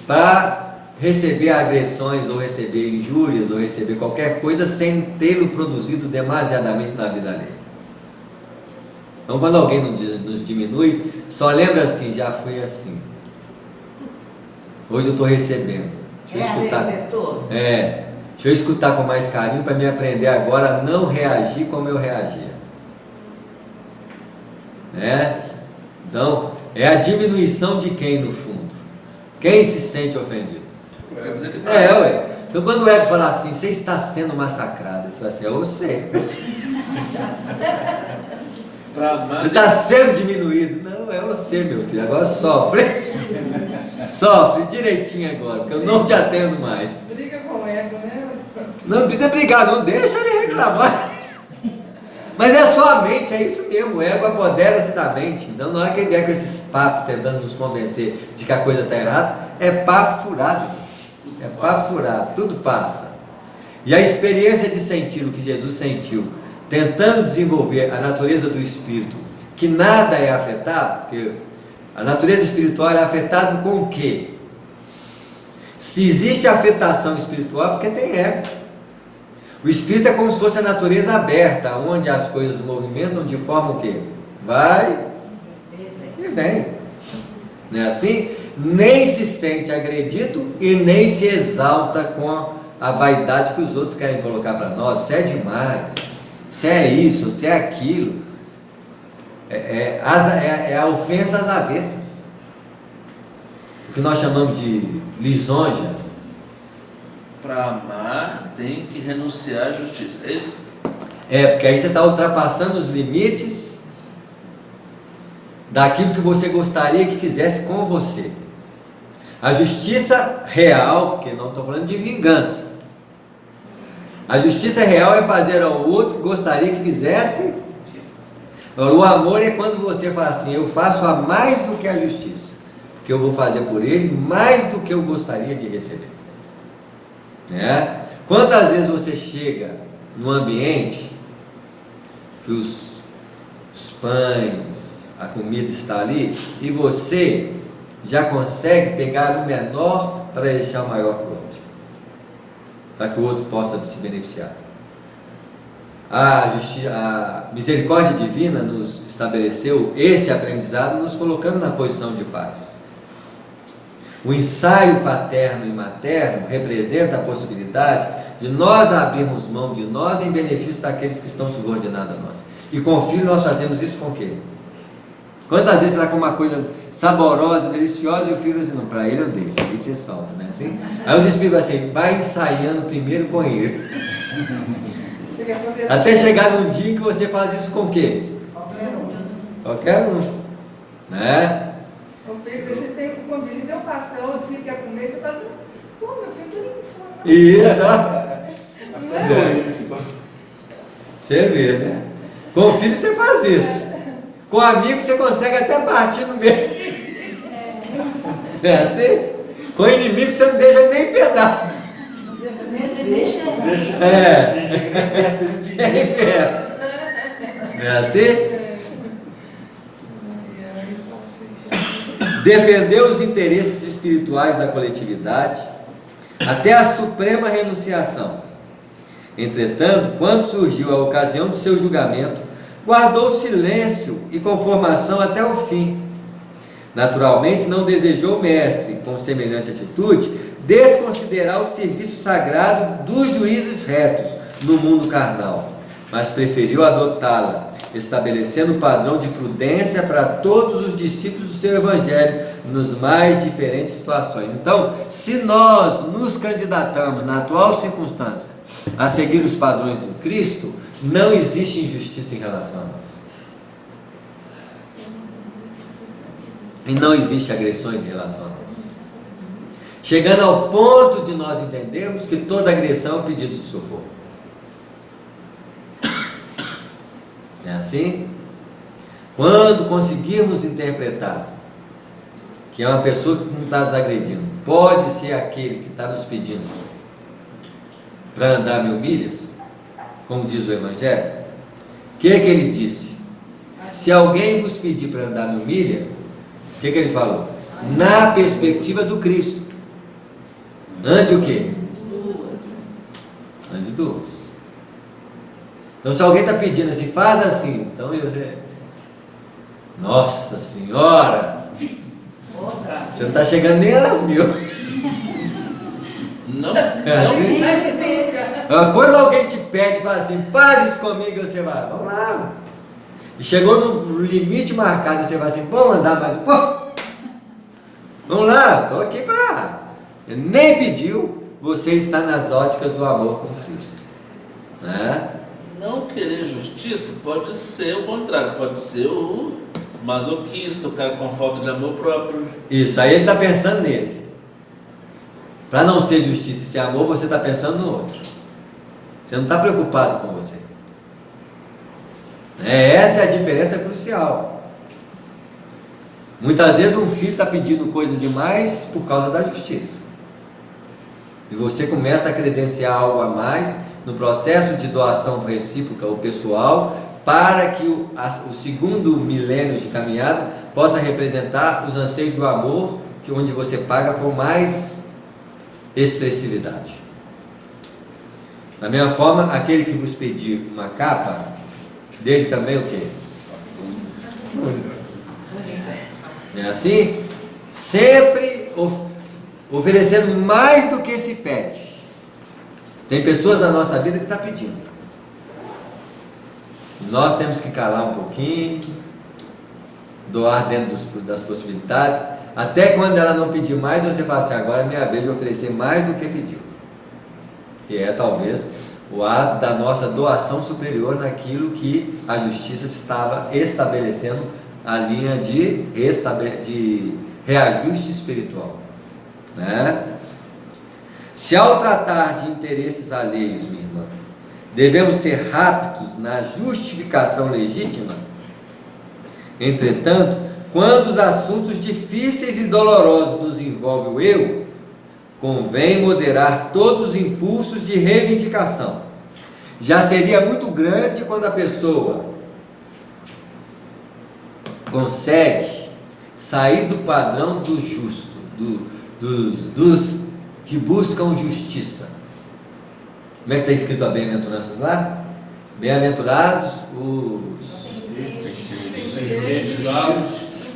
para receber agressões, ou receber injúrias, ou receber qualquer coisa sem tê-lo produzido demasiadamente na vida alheia. Então, quando alguém nos diminui, só lembra assim, já fui assim. Hoje eu estou recebendo. Deixa eu escutar. Deixa eu escutar com mais carinho para me aprender agora a não reagir como eu reagia. Então, é a diminuição de quem no fundo? Quem se sente ofendido? Ué. Então quando o ego falar assim, você está sendo massacrado, você vai assim, é você. Você está sendo diminuído. Não, é você, meu filho, agora sofre. Sofre direitinho agora, porque eu não te atendo mais. Briga com o ego, né? Não precisa brigar, não deixa ele reclamar. Mas é só a mente, é isso mesmo, o ego apodera-se da mente. Então na hora que ele vier com esses papos tentando nos convencer de que a coisa está errada, é papo furado. É papo furado, tudo passa. E a experiência de sentir o que Jesus sentiu, tentando desenvolver a natureza do espírito, que nada é afetado, porque a natureza espiritual é afetada com o quê? Se existe afetação espiritual, porque tem ego. O espírito é como se fosse a natureza aberta, onde as coisas movimentam de forma o quê? Vai e vem. Não é assim? Nem se sente agredido e nem se exalta com a vaidade que os outros querem colocar para nós. Você é demais, você é isso, você é aquilo. É a ofensa às avessas. O que nós chamamos de lisonja. Para amar tem que renunciar à justiça, é isso? Porque aí você está ultrapassando os limites daquilo que você gostaria que fizesse com você. A justiça real, porque não estou falando de vingança. A justiça real é fazer ao outro que gostaria que fizesse. O amor é quando você fala assim: eu faço a mais do que a justiça, porque eu vou fazer por ele mais do que eu gostaria de receber. Quantas vezes você chega num ambiente que os pães, a comida está ali, e você já consegue pegar o menor para deixar o maior para o outro, para que o outro possa se beneficiar. A misericórdia divina nos estabeleceu esse aprendizado, nos colocando na posição de paz. O ensaio paterno e materno representa a possibilidade de nós abrirmos mão de nós em benefício daqueles que estão subordinados a nós. E com o filho nós fazemos isso com o quê? Quantas vezes você está com uma coisa saborosa, deliciosa, e o filho diz assim: não, para ele eu deixo, aí você solta, né? Assim? Aí os espíritos assim: vai ensaiando primeiro com ele. Até chegar num dia em que você faz isso com o quê? Qualquer um. Né? O filho, você tem um pastel, o filho quer comer, você fala: pô, meu filho está ali fora. Isso, ó. Não é? Você vê, né? Com o filho você faz isso. Com o amigo você consegue até partir no meio. É assim? Com o inimigo você não deixa nem pedaço. Deixa. Não é assim? Defendeu os interesses espirituais da coletividade até a suprema renunciação. Entretanto, quando surgiu a ocasião do seu julgamento, guardou silêncio e conformação até o fim. Naturalmente, não desejou o mestre, com semelhante atitude, desconsiderar o serviço sagrado dos juízes retos no mundo carnal, mas preferiu adotá-la, estabelecendo um padrão de prudência para todos os discípulos do seu evangelho nos mais diferentes situações. Então, se nós nos candidatamos na atual circunstância a seguir os padrões do Cristo, não existe injustiça em relação a nós. E não existe agressões em relação a nós. Chegando ao ponto de nós entendermos que toda agressão é um pedido de socorro. É assim? Quando conseguirmos interpretar que é uma pessoa que não está nos agredindo, pode ser aquele que está nos pedindo para andar 1000 milhas, como diz o Evangelho, o que é que ele disse? Se alguém vos pedir para andar 1000 milhas, o que é que ele falou? Na perspectiva do Cristo. Ande o quê? Ande 2. Então, se alguém está pedindo assim, faz assim, então você, nossa Senhora, você não está chegando nem às 1000. Não. Quando alguém te pede, fala assim, faz isso comigo, você vai, vamos lá. E chegou no limite marcado, você vai assim, vamos andar mais um pouco. Vamos lá, estou aqui para. Ele nem pediu, você está nas óticas do amor com Cristo. Né? Não querer justiça pode ser o contrário, pode ser o masoquista, o cara com falta de amor próprio. Isso, aí ele está pensando nele. Para não ser justiça e ser amor, você está pensando no outro. Você não está preocupado com você. Essa é a diferença crucial. Muitas vezes um filho está pedindo coisa demais por causa da justiça. E você começa a credenciar algo a mais no processo de doação recíproca ou pessoal, para que o segundo milênio de caminhada possa representar os anseios do amor, onde você paga com mais expressividade. Da mesma forma, aquele que vos pedir uma capa, dele também o quê? É assim? Sempre oferecendo mais do que se pede. Tem pessoas na nossa vida que estão pedindo. Nós temos que calar um pouquinho, doar dentro das possibilidades, até quando ela não pedir mais, você fala assim, agora é minha vez de oferecer mais do que pediu. Que é talvez o ato da nossa doação superior naquilo que a justiça estava estabelecendo a linha de reajuste espiritual. né? Se ao tratar de interesses alheios, minha irmã, devemos ser rápidos na justificação legítima, entretanto, quando os assuntos difíceis e dolorosos nos envolvem o eu, convém moderar todos os impulsos de reivindicação. Já seria muito grande quando a pessoa consegue sair do padrão do justo, dos que buscam justiça. Como é que está escrito a bem-aventuranças lá? Bem-aventurados os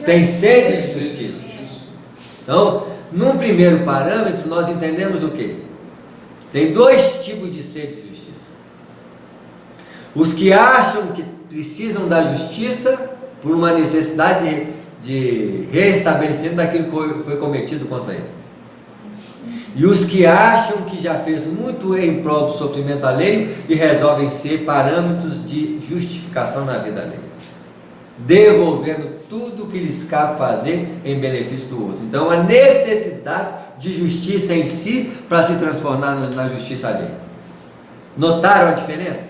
têm sede de justiça. Então, num primeiro parâmetro, nós entendemos o quê? Tem dois tipos de sede de justiça. Os que acham que precisam da justiça por uma necessidade de restabelecimento daquilo que foi cometido contra ele. E os que acham que já fez muito em prol do sofrimento alheio e resolvem ser parâmetros de justificação na vida alheia, devolvendo tudo o que lhes cabe fazer em benefício do outro. Então, a necessidade de justiça em si para se transformar na justiça alheia. Notaram a diferença?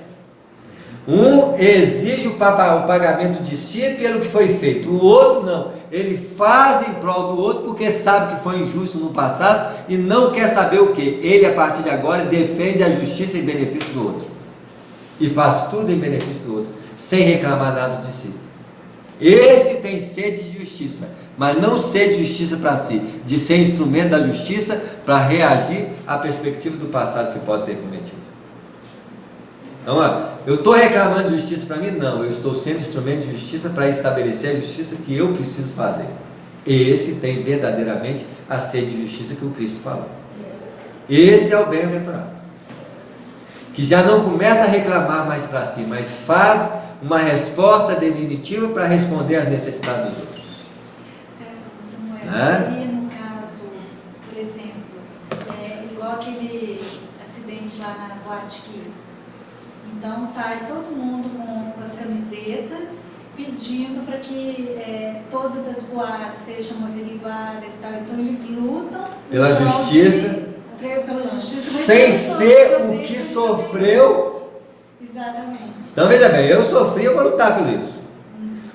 Um exige o pagamento de si pelo que foi feito, o outro não, ele faz em prol do outro porque sabe que foi injusto no passado e não quer saber o que. Ele, a partir de agora, defende a justiça em benefício do outro e faz tudo em benefício do outro, sem reclamar nada de si. Esse tem sede de justiça, mas não sede de justiça para si, de ser instrumento da justiça para reagir à perspectiva do passado que pode ter cometido. Então, eu estou reclamando de justiça para mim? Não, eu estou sendo instrumento de justiça para estabelecer a justiça que eu preciso fazer. Esse tem verdadeiramente a sede de justiça que o Cristo falou. Esse é o bem-aventurado, que já não começa a reclamar mais para si, mas faz uma resposta definitiva para responder às necessidades dos outros. Samuel, seria no caso, por exemplo, igual aquele acidente lá na Boate Kiss. Então sai todo mundo com as camisetas pedindo para que todas as boates sejam averiguadas e tal. Então eles lutam pela justiça, sem ser o que sofreu. Exatamente. Então veja bem, eu sofri, eu vou lutar por isso.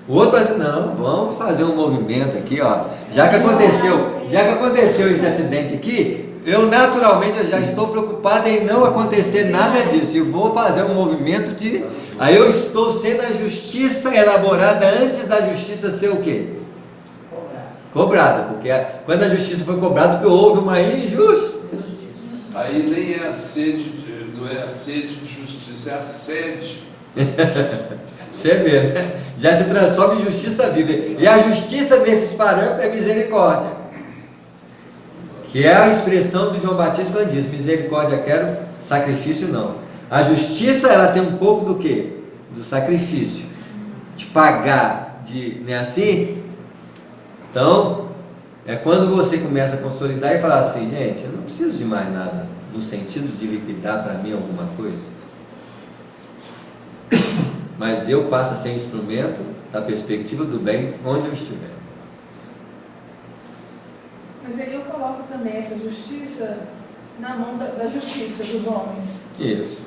O outro vai dizer, não, vamos fazer um movimento aqui, ó. Já que aconteceu esse acidente aqui, eu naturalmente já estou preocupado em não acontecer nada disso. Eu vou fazer um movimento de... Aí eu estou sendo a justiça elaborada antes da justiça ser o quê? Cobrada. Porque quando a justiça foi cobrada, porque houve uma injustiça. Aí nem é a sede, não é a sede de justiça, é a sede. Você vê, né? Já se transforma em justiça viva. E a justiça desses parâmetros é misericórdia, que é a expressão do João Batista quando diz: misericórdia quero, sacrifício não. A justiça, ela tem um pouco do quê? Do sacrifício, de pagar, não é assim? Então, é quando você começa a consolidar e falar assim: gente, eu não preciso de mais nada, no sentido de liquidar para mim alguma coisa, mas eu passo a ser instrumento da perspectiva do bem onde eu estiver. Mas aí eu coloco também essa justiça na mão da justiça dos homens. Isso.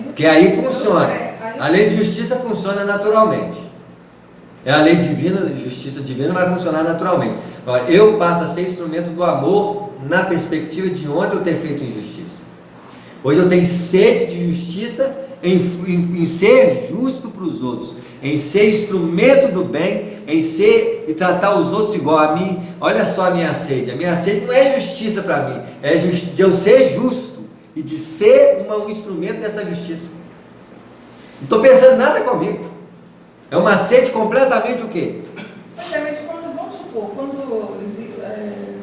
Porque aí funciona. A lei de justiça funciona naturalmente. É a lei divina, justiça divina vai funcionar naturalmente. Eu passo a ser instrumento do amor na perspectiva de ontem eu ter feito injustiça. Hoje eu tenho sede de justiça em ser justo para os outros, em ser instrumento do bem, em ser e tratar os outros igual a mim. Olha só a minha sede. A minha sede não é justiça para mim, é de eu ser justo e de ser um instrumento dessa justiça. Não estou pensando nada comigo. É uma sede completamente o quê? Mas quando, vamos supor,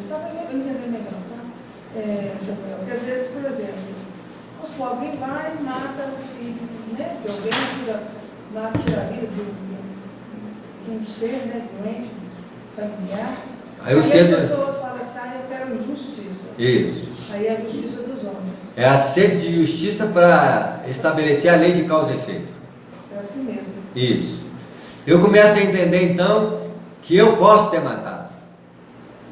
só para eu entender melhor, tá? Samuel, porque às vezes, por exemplo, vamos supor, alguém vai e mata o filho, né, de alguém, tira a vida de um ser, né, doente, familiar. Aí as pessoas falam assim: eu quero justiça. Isso. Aí é a justiça dos homens. É a sede de justiça para estabelecer a lei de causa e efeito. É assim mesmo. Isso. Eu começo a entender então que eu posso ter matado.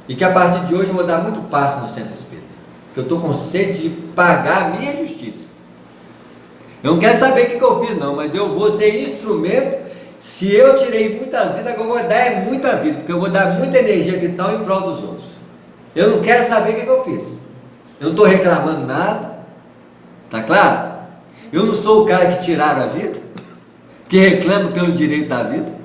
E que a partir de hoje eu vou dar muito passo no centro espírita. Porque eu estou com sede de pagar a minha justiça. Eu não quero saber o que eu fiz não, mas eu vou ser instrumento. Se eu tirei muitas vidas, agora eu vou dar muita vida, porque eu vou dar muita energia vital em prol dos outros. Eu não quero saber o que eu fiz. Eu não estou reclamando nada. Tá claro? Eu não sou o cara que tiraram a vida, que reclama pelo direito da vida.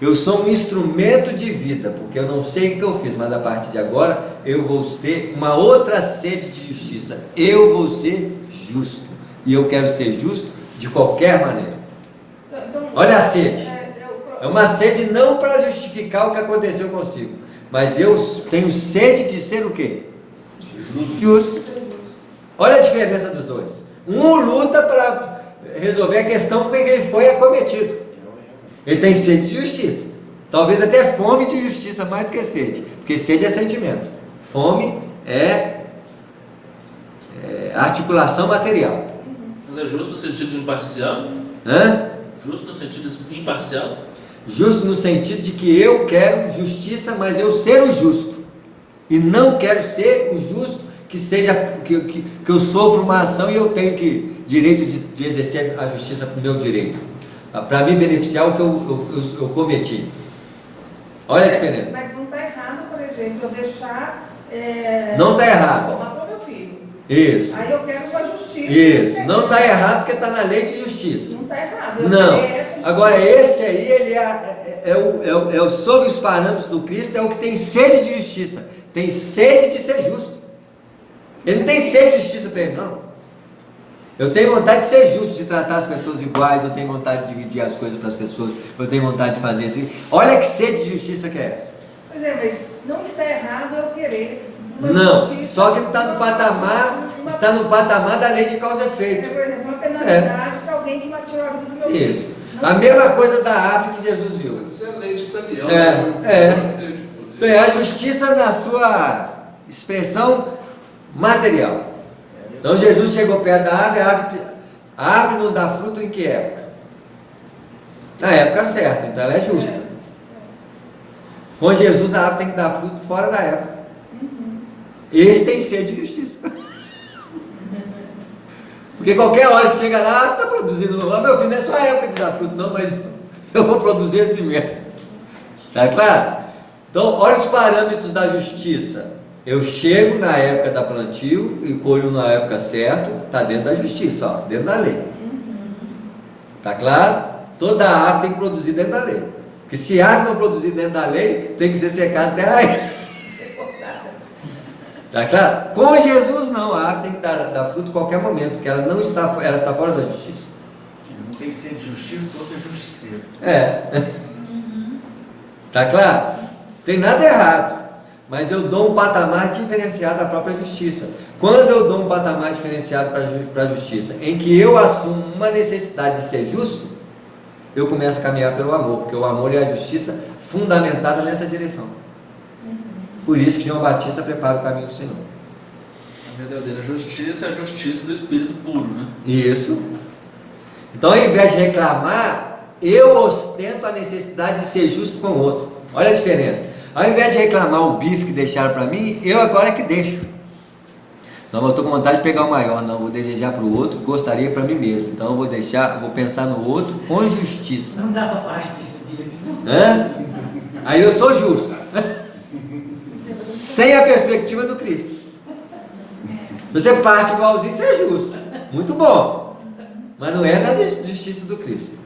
Eu sou um instrumento de vida, porque eu não sei o que eu fiz, mas a partir de agora eu vou ter uma outra sede de justiça. Eu vou ser justo. E eu quero ser justo de qualquer maneira. Olha a sede. É uma sede não para justificar o que aconteceu consigo, mas eu tenho sede de ser o quê? Justo. Olha a diferença dos dois. Um luta para resolver a questão com que ele foi acometido. Ele tem sede de justiça. Talvez até fome de justiça mais do que sede. Porque sede é sentimento. Fome é articulação material. Mas é justo no sentido de imparcial? Justo no sentido de imparcial? Justo no sentido de que eu quero justiça, mas eu ser o justo. E não quero ser o justo que seja que eu sofro uma ação e eu tenho direito de exercer a justiça para o meu direito. Para me beneficiar o que eu cometi. Olha a diferença. Mas não está errado, por exemplo, eu deixar... Não está errado. Matou meu filho. Isso. Aí eu quero uma justiça. Isso. Não está errado porque está na lei de justiça. Não está errado. Não. Agora esse aí, ele é o sob os parâmetros do Cristo, é o que tem sede de justiça. Tem sede de ser justo. Ele não tem sede de justiça para ele, não. Eu tenho vontade de ser justo, de tratar as pessoas iguais, eu tenho vontade de dividir as coisas para as pessoas, eu tenho vontade de fazer assim. Olha que sede de justiça que é essa. Pois é, mas não está errado eu querer uma Não, justiça. só que está no patamar da lei de causa e efeito. Por exemplo, uma penalidade para alguém que matou a vida do meu filho. Isso. A mesma coisa da árvore que Jesus viu. Excelente também. Então é a justiça na sua expressão material. Então Jesus chegou perto da árvore, a árvore não dá fruto em que época? Na época certa, então ela é justa. Com Jesus a árvore tem que dar fruto fora da época. Esse tem sede de justiça. Porque qualquer hora que chega lá, está produzindo. Meu filho, não é só a época de dar fruto, não, mas eu vou produzir assim mesmo. Tá claro? Então, olha os parâmetros da justiça. Eu chego na época da plantio e colho na época certa, está dentro da justiça, ó, dentro da lei. Tá claro? Toda árvore tem que produzir dentro da lei. Porque se a árvore não produzir dentro da lei, tem que ser secada até aí. Tá claro? Com Jesus não, a árvore tem que dar fruto em qualquer momento, porque ela está fora da justiça. Não tem que ser de justiça, outro é justiceiro. Tá claro? Tem nada errado. Mas eu dou um patamar diferenciado à própria justiça. Quando eu dou um patamar diferenciado para a justiça, em que eu assumo uma necessidade de ser justo, eu começo a caminhar pelo amor, porque o amor é a justiça fundamentada nessa direção. Por isso que João Batista prepara o caminho do Senhor. A verdadeira justiça é a justiça do Espírito puro, né? Isso. Então, ao invés de reclamar, eu ostento a necessidade de ser justo com o outro. Olha a diferença. Ao invés de reclamar o bife que deixaram para mim, eu agora é que deixo. Não, eu estou com vontade de pegar o maior, não, vou desejar para o outro, gostaria para mim mesmo. Então eu vou pensar no outro com justiça. Não dava parte desse bife, não. Aí eu sou justo. Sem a perspectiva do Cristo. Você parte igualzinho, você é justo. Muito bom. Mas não é na justiça do Cristo.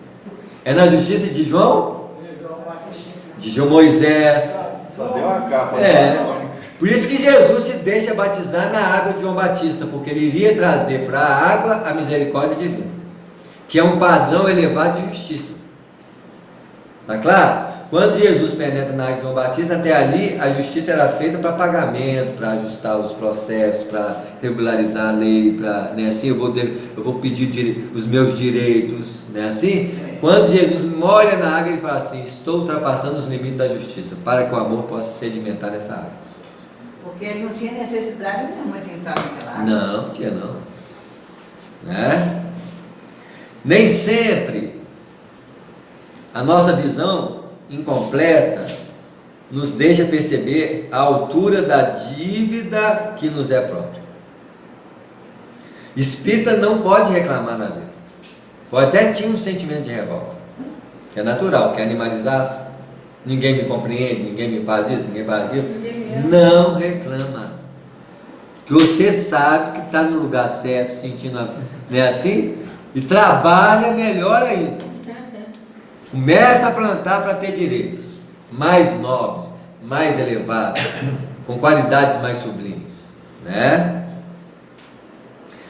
É na justiça de João, de João Moisés. Só deu uma capa. Por isso que Jesus se deixa batizar na água de João Batista, porque ele iria trazer para a água a misericórdia divina, que é um padrão elevado de justiça. Tá claro? Quando Jesus penetra na água de João Batista, até ali a justiça era feita para pagamento, para ajustar os processos, para regularizar a lei, assim eu vou pedir os meus direitos, né? Assim, quando Jesus molha na água, ele fala assim: estou ultrapassando os limites da justiça, para que o amor possa sedimentar nessa água. Porque ele não tinha necessidade nenhuma de entrar naquela água. Não tinha não. Né? Nem sempre a nossa visão incompleta nos deixa perceber a altura da dívida que nos é própria. Espírita não pode reclamar na vida. Pode até ter um sentimento de revolta, que é natural, que é animalizado. Ninguém me compreende, ninguém me faz isso, ninguém faz aquilo. Não reclama. Que você sabe que está no lugar certo, sentindo, não é assim? E trabalha melhor ainda. Começa a plantar para ter direitos mais nobres, mais elevados, com qualidades mais sublimes, né?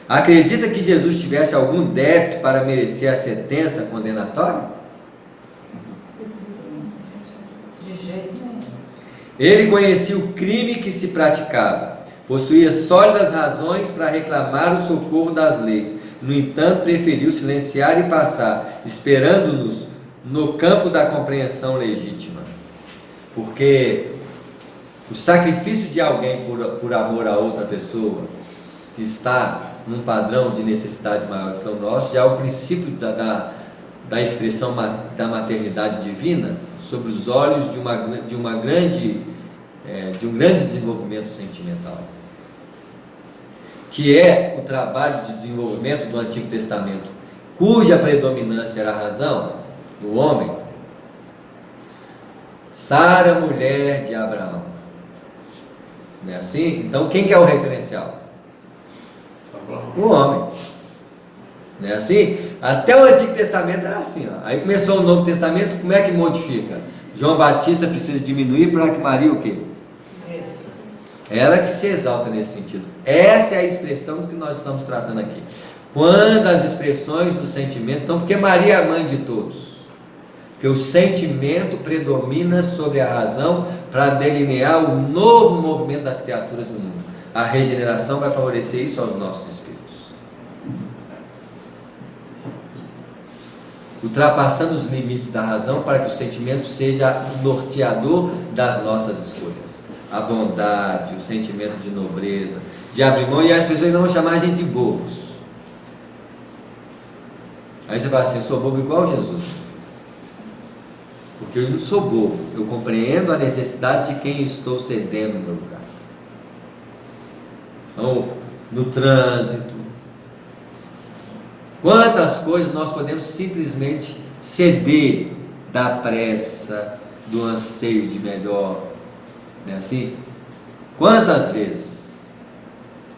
Acredita que Jesus tivesse algum débito para merecer a sentença condenatória? De jeito nenhum. Ele conhecia o crime que se praticava, possuía sólidas razões para reclamar o socorro das leis. No entanto, preferiu silenciar e passar, esperando-nos no campo da compreensão legítima. Porque o sacrifício de alguém por amor a outra pessoa, que está num padrão de necessidades maior do que o nosso, já é o princípio da expressão da maternidade divina sobre os olhos de um grande desenvolvimento sentimental, que é o trabalho de desenvolvimento do Antigo Testamento, cuja predominância era a razão do homem. Sara, mulher de Abraão, não é assim? Então quem que é o referencial? O homem, não é assim? Até o Antigo Testamento era assim, ó. Aí começou o Novo Testamento, como é que modifica? João Batista precisa diminuir para que Maria o quê? Ela que se exalta nesse sentido. Essa é a expressão do que nós estamos tratando aqui. Quando as expressões do sentimento, então, porque Maria é a mãe de todos, porque o sentimento predomina sobre a razão para delinear o novo movimento das criaturas no mundo. A regeneração vai favorecer isso aos nossos espíritos, ultrapassando os limites da razão para que o sentimento seja o norteador das nossas escolhas. A bondade, o sentimento de nobreza, de abrir mão, e as pessoas não vão chamar a gente de bobos. Aí você fala assim: eu sou bobo igual Jesus, porque eu não sou bobo, eu compreendo a necessidade de quem estou cedendo no meu lugar. Então, no trânsito, quantas coisas nós podemos simplesmente ceder da pressa, do anseio de melhor, não é assim? Quantas vezes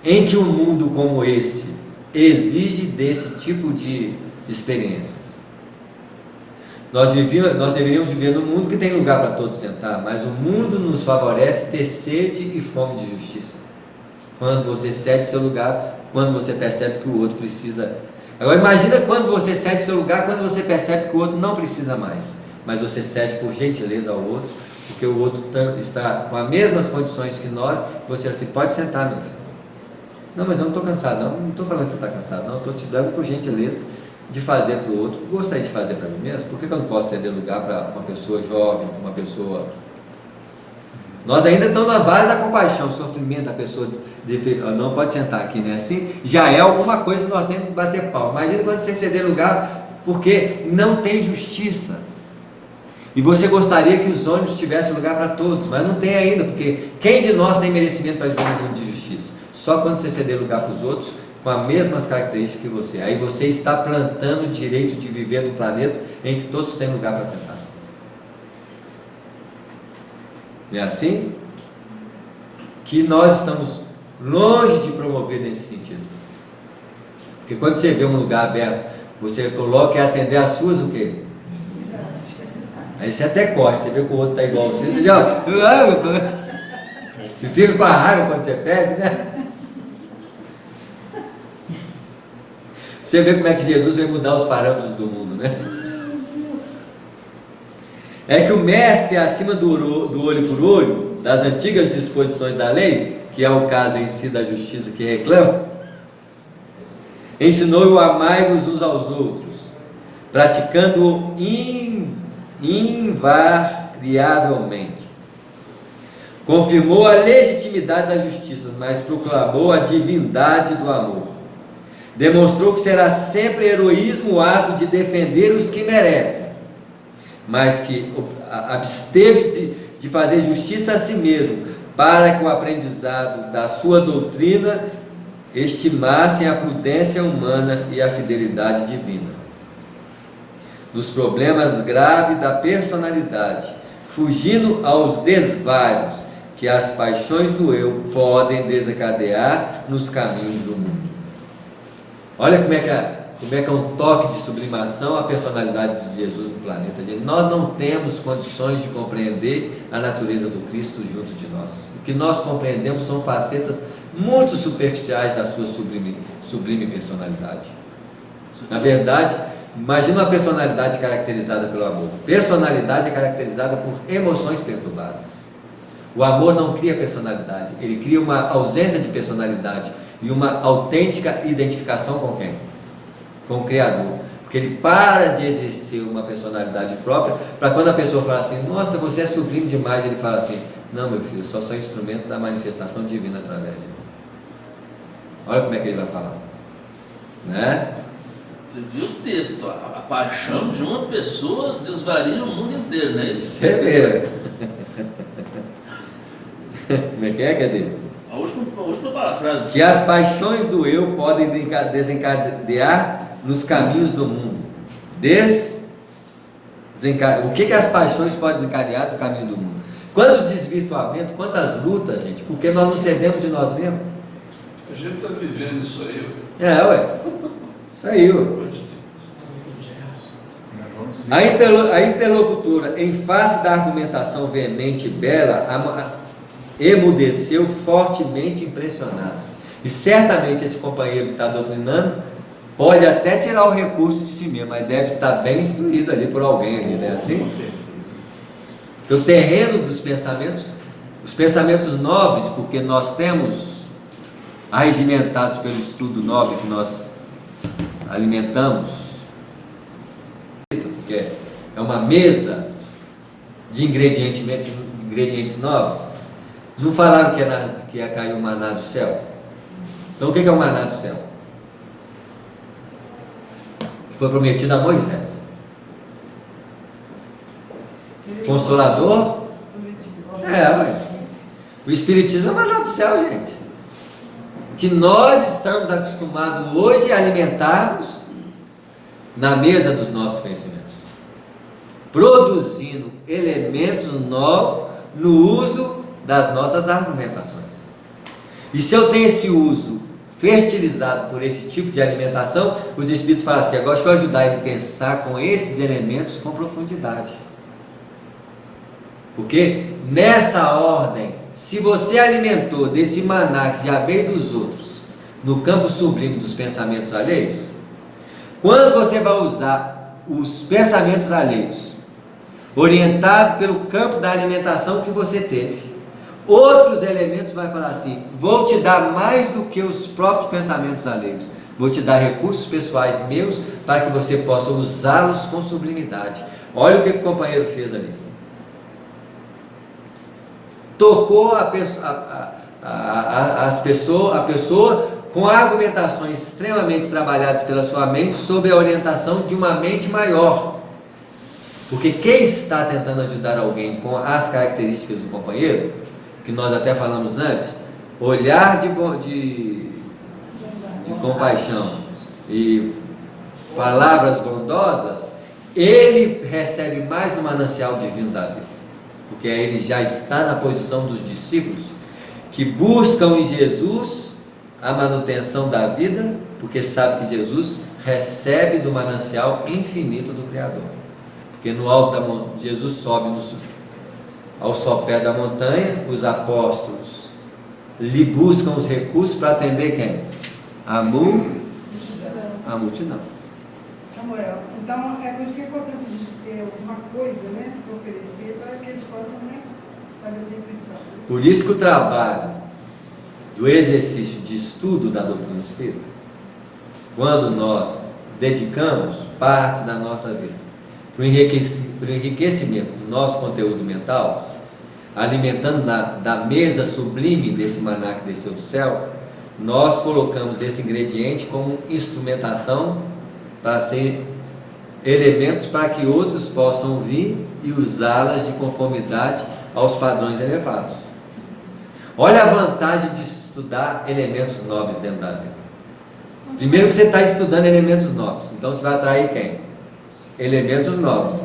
em que um mundo como esse exige desse tipo de experiências? Nós deveríamos viver num mundo que tem lugar para todos sentar, mas o mundo nos favorece ter sede e fome de justiça. Quando você cede seu lugar, quando você percebe que o outro precisa. Agora imagina quando você cede seu lugar, quando você percebe que o outro não precisa mais, mas você cede por gentileza ao outro, porque o outro está com as mesmas condições que nós. Você assim: pode sentar, meu filho. Não, mas eu não estou cansado. Não estou falando que você está cansado, não. Estou te dando por gentileza de fazer para o outro. Gostaria de fazer para mim mesmo. Por que eu não posso ceder lugar para uma pessoa jovem, para uma pessoa... Nós ainda estamos na base da compaixão, o sofrimento da pessoa. Não pode sentar aqui, né? Assim, já é alguma coisa que nós temos que bater pau. Imagina quando você ceder lugar, porque não tem justiça. E você gostaria que os ônibus tivessem lugar para todos, mas não tem ainda, porque quem de nós tem merecimento para viver um mundo de justiça? Só quando você ceder lugar para os outros, com as mesmas características que você. Aí você está plantando o direito de viver num planeta em que todos têm lugar para sentar. Não é assim? Que nós estamos longe de promover nesse sentido. Porque quando você vê um lugar aberto, você coloca e atender as suas o quê? Aí você até corre, você vê que o outro está igual a você, você já... Você fica com a raiva quando você perde, né? Você vê como é que Jesus vai mudar os parâmetros do mundo, né? É que o mestre, acima do olho por olho, das antigas disposições da lei, que é o caso em si da justiça que reclama, ensinou-o a amai-vos uns aos outros, praticando-o invariavelmente. Confirmou a legitimidade da justiça, mas proclamou a divindade do amor. Demonstrou que será sempre heroísmo o ato de defender os que merecem, mas que absteve de fazer justiça a si mesmo, para que o aprendizado da sua doutrina estimassem a prudência humana e a fidelidade divina. Dos problemas graves da personalidade, fugindo aos desvarios que as paixões do eu podem desencadear nos caminhos do mundo. Olha como é que é um toque de sublimação a personalidade de Jesus no planeta. Gente, nós não temos condições de compreender a natureza do Cristo junto de nós. O que nós compreendemos são facetas muito superficiais da sua sublime personalidade. Na verdade, imagina uma personalidade caracterizada pelo amor. Personalidade é caracterizada por emoções perturbadas. O amor não cria personalidade, ele cria uma ausência de personalidade e uma autêntica identificação com quem? Com o Criador. Porque ele para de exercer uma personalidade própria, para quando a pessoa fala assim, nossa, você é sublime demais, ele fala assim, não, meu filho, só sou instrumento da manifestação divina através de mim. Olha como é que ele vai falar, né? Você viu o texto, a paixão de uma pessoa desvaria o mundo inteiro, né? Você vê. Como é que é, cadê? A última frase. Que as paixões do eu podem desencadear nos caminhos do mundo. O que as paixões podem desencadear no caminho do mundo? Quanto desvirtuamento, quantas lutas, gente, porque nós não cedemos de nós mesmos. A gente está vivendo isso aí. Isso aí, A interlocutora, em face da argumentação veemente e bela, emudeceu fortemente impressionado. E certamente esse companheiro que está doutrinando pode até tirar o recurso de si mesmo, mas deve estar bem instruído ali por alguém ali, né? Assim? Porque o terreno dos pensamentos, os pensamentos nobres, porque nós temos arregimentados pelo estudo nobre que nós alimentamos, porque é uma mesa de ingredientes nobres. Não falaram que ia cair o maná do céu? Então o que é o maná do céu? Que foi prometido a Moisés. Consolador? O Espiritismo é o maná do céu, gente. Que nós estamos acostumados hoje a alimentarmos na mesa dos nossos conhecimentos, produzindo elementos novos no uso das nossas argumentações. E se eu tenho esse uso fertilizado por esse tipo de alimentação, os espíritos falam assim, agora deixa eu ajudar ele a pensar com esses elementos com profundidade. Porque nessa ordem, se você alimentou desse maná que já veio dos outros, no campo sublime dos pensamentos alheios, quando você vai usar os pensamentos alheios, orientado pelo campo da alimentação que você teve, outros elementos vai falar assim, vou te dar mais do que os próprios pensamentos alheios, vou te dar recursos pessoais meus, para que você possa usá-los com sublimidade. Olha o que o companheiro fez ali. Tocou a pessoa com argumentações extremamente trabalhadas pela sua mente, sob a orientação de uma mente maior. Porque quem está tentando ajudar alguém com as características do companheiro, que nós até falamos antes, olhar de compaixão e palavras bondosas, ele recebe mais no manancial divino da vida, porque ele já está na posição dos discípulos que buscam em Jesus a manutenção da vida, porque sabe que Jesus recebe do manancial infinito do Criador. Porque no alto Jesus sobe ao sopé da montanha, os apóstolos lhe buscam os recursos para atender quem? A multidão. Samuel, então é por isso que é importante a gente ter alguma coisa, né, para oferecer, para que eles possam, né, fazer essa intuição. Por isso que o trabalho do exercício de estudo da doutrina espírita, quando nós dedicamos parte da nossa vida para o enriquecimento do nosso conteúdo mental, alimentando da mesa sublime desse maná que desceu do céu, nós colocamos esse ingrediente como instrumentação para ser elementos para que outros possam vir e usá-las de conformidade aos padrões elevados. Olha a vantagem de estudar elementos nobres dentro da vida. Primeiro que você está estudando elementos nobres, então você vai atrair quem? Elementos nobres.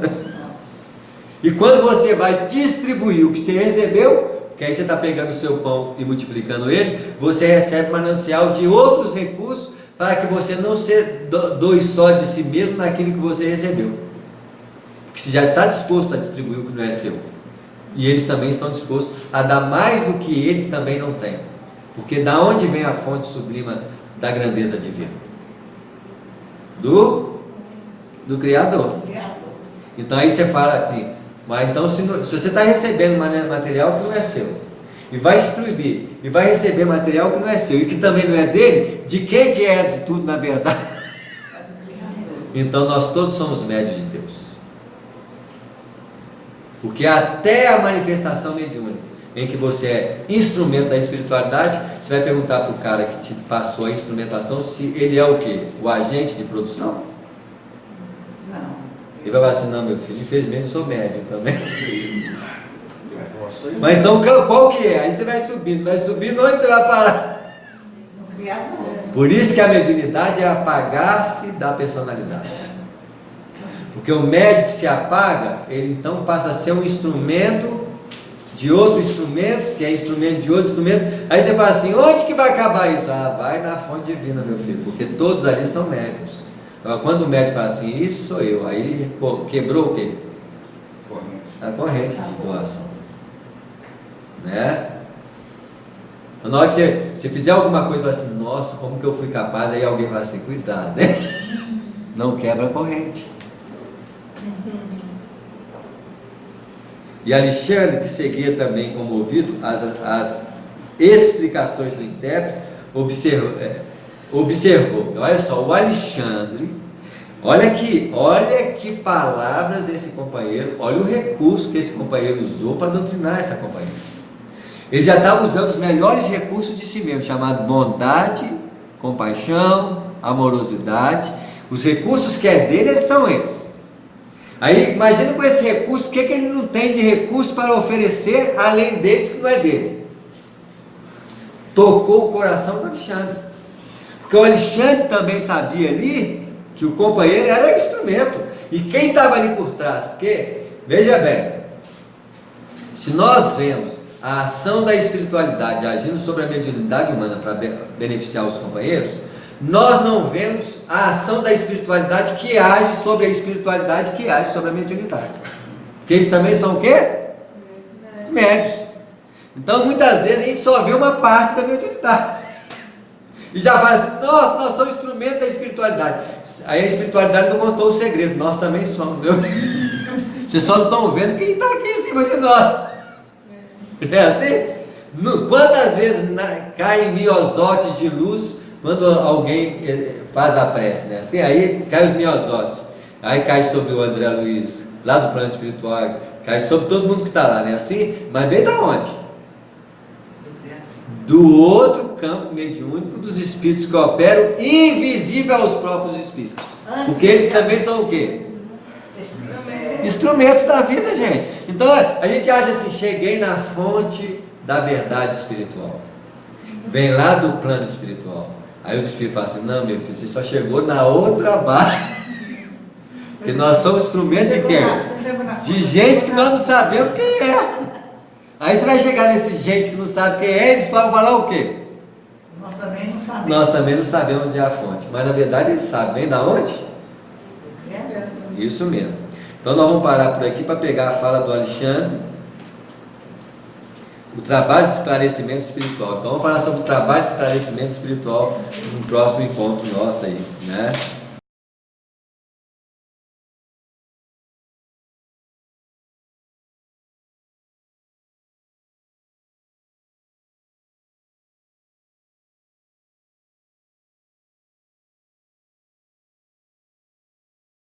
E quando você vai distribuir o que você recebeu, que aí você está pegando o seu pão e multiplicando ele, você recebe manancial de outros recursos para que você não se doe só de si mesmo naquilo que você recebeu. Porque você já está disposto a distribuir o que não é seu. E eles também estão dispostos a dar mais do que eles também não têm. Porque da onde vem a fonte sublima da grandeza divina? Do Criador. Então aí você fala assim, mas então se você está recebendo material que não é seu, e vai distribuir, e vai receber material que não é seu, e que também não é dele, de quem que é de tudo na verdade? Então nós todos somos médios de Deus. Porque até a manifestação mediúnica, em que você é instrumento da espiritualidade, você vai perguntar para o cara que te passou a instrumentação se ele é o quê? O agente de produção? Não. Ele vai falar assim, não, meu filho, infelizmente sou médio também. Mas então qual que é? Aí você vai subindo, onde você vai parar? No Criador. Por isso que a mediunidade é apagar-se da personalidade. Porque o médico se apaga, ele então passa a ser um instrumento de outro instrumento, que é instrumento de outro instrumento. Aí você fala assim, onde que vai acabar isso? Ah, vai na fonte divina, meu filho, porque todos ali são médicos. Agora, quando o médico fala assim, isso sou eu, aí quebrou o quê? A corrente de doação. Né? Então, na hora que você fizer alguma coisa, fala assim, nossa, como que eu fui capaz? Aí alguém fala assim, cuidado, né? Não quebra a corrente. E Alexandre, que seguia também comovido as explicações do intérprete, observou, olha só, o Alexandre, olha que palavras esse companheiro, olha o recurso que esse companheiro usou para doutrinar essa companheira. Ele já estava usando os melhores recursos de si mesmo, chamado bondade, compaixão, amorosidade. Os recursos que é dele, eles são esses. Aí, imagina com esse recurso, o que ele não tem de recurso para oferecer, além deles que não é dele. Tocou o coração do Alexandre. Porque o Alexandre também sabia ali, que o companheiro era o instrumento. E quem estava ali por trás? Porque, veja bem, se nós vemos a ação da espiritualidade agindo sobre a mediunidade humana para beneficiar os companheiros, nós não vemos a ação da espiritualidade que age sobre a espiritualidade que age sobre a mediunidade. Porque eles também são o quê? Médios. Então muitas vezes a gente só vê uma parte da mediunidade. E já fala assim, nós somos instrumento da espiritualidade. Aí a espiritualidade não contou o segredo, nós também somos, viu? Vocês só não estão vendo quem está aqui em cima de nós. É assim? Quantas vezes caem miosotes de luz quando alguém faz a prece, né? Assim, aí cai os miosotes, aí cai sobre o André Luiz, lá do plano espiritual, cai sobre todo mundo que está lá, né? Assim, mas vem da onde? Do outro campo mediúnico dos espíritos que operam invisível aos próprios espíritos. Porque eles também são o quê? Instrumentos da vida, gente. Então a gente acha assim, cheguei na fonte da verdade espiritual. Vem lá do plano espiritual. Aí os espíritos falam assim, não, meu filho, você só chegou na outra barra. Porque nós somos instrumentos de quem? De gente que nós não sabemos quem é. Aí você vai chegar nesse gente que não sabe quem é, eles vão falar o quê? Nós também não sabemos. Nós também não sabemos onde é a fonte. Mas na verdade eles sabem. Vem da onde? Isso mesmo. Então nós vamos parar por aqui para pegar a fala do Alexandre. O trabalho de esclarecimento espiritual. Então vamos falar sobre o trabalho de esclarecimento espiritual no próximo encontro nosso aí, né?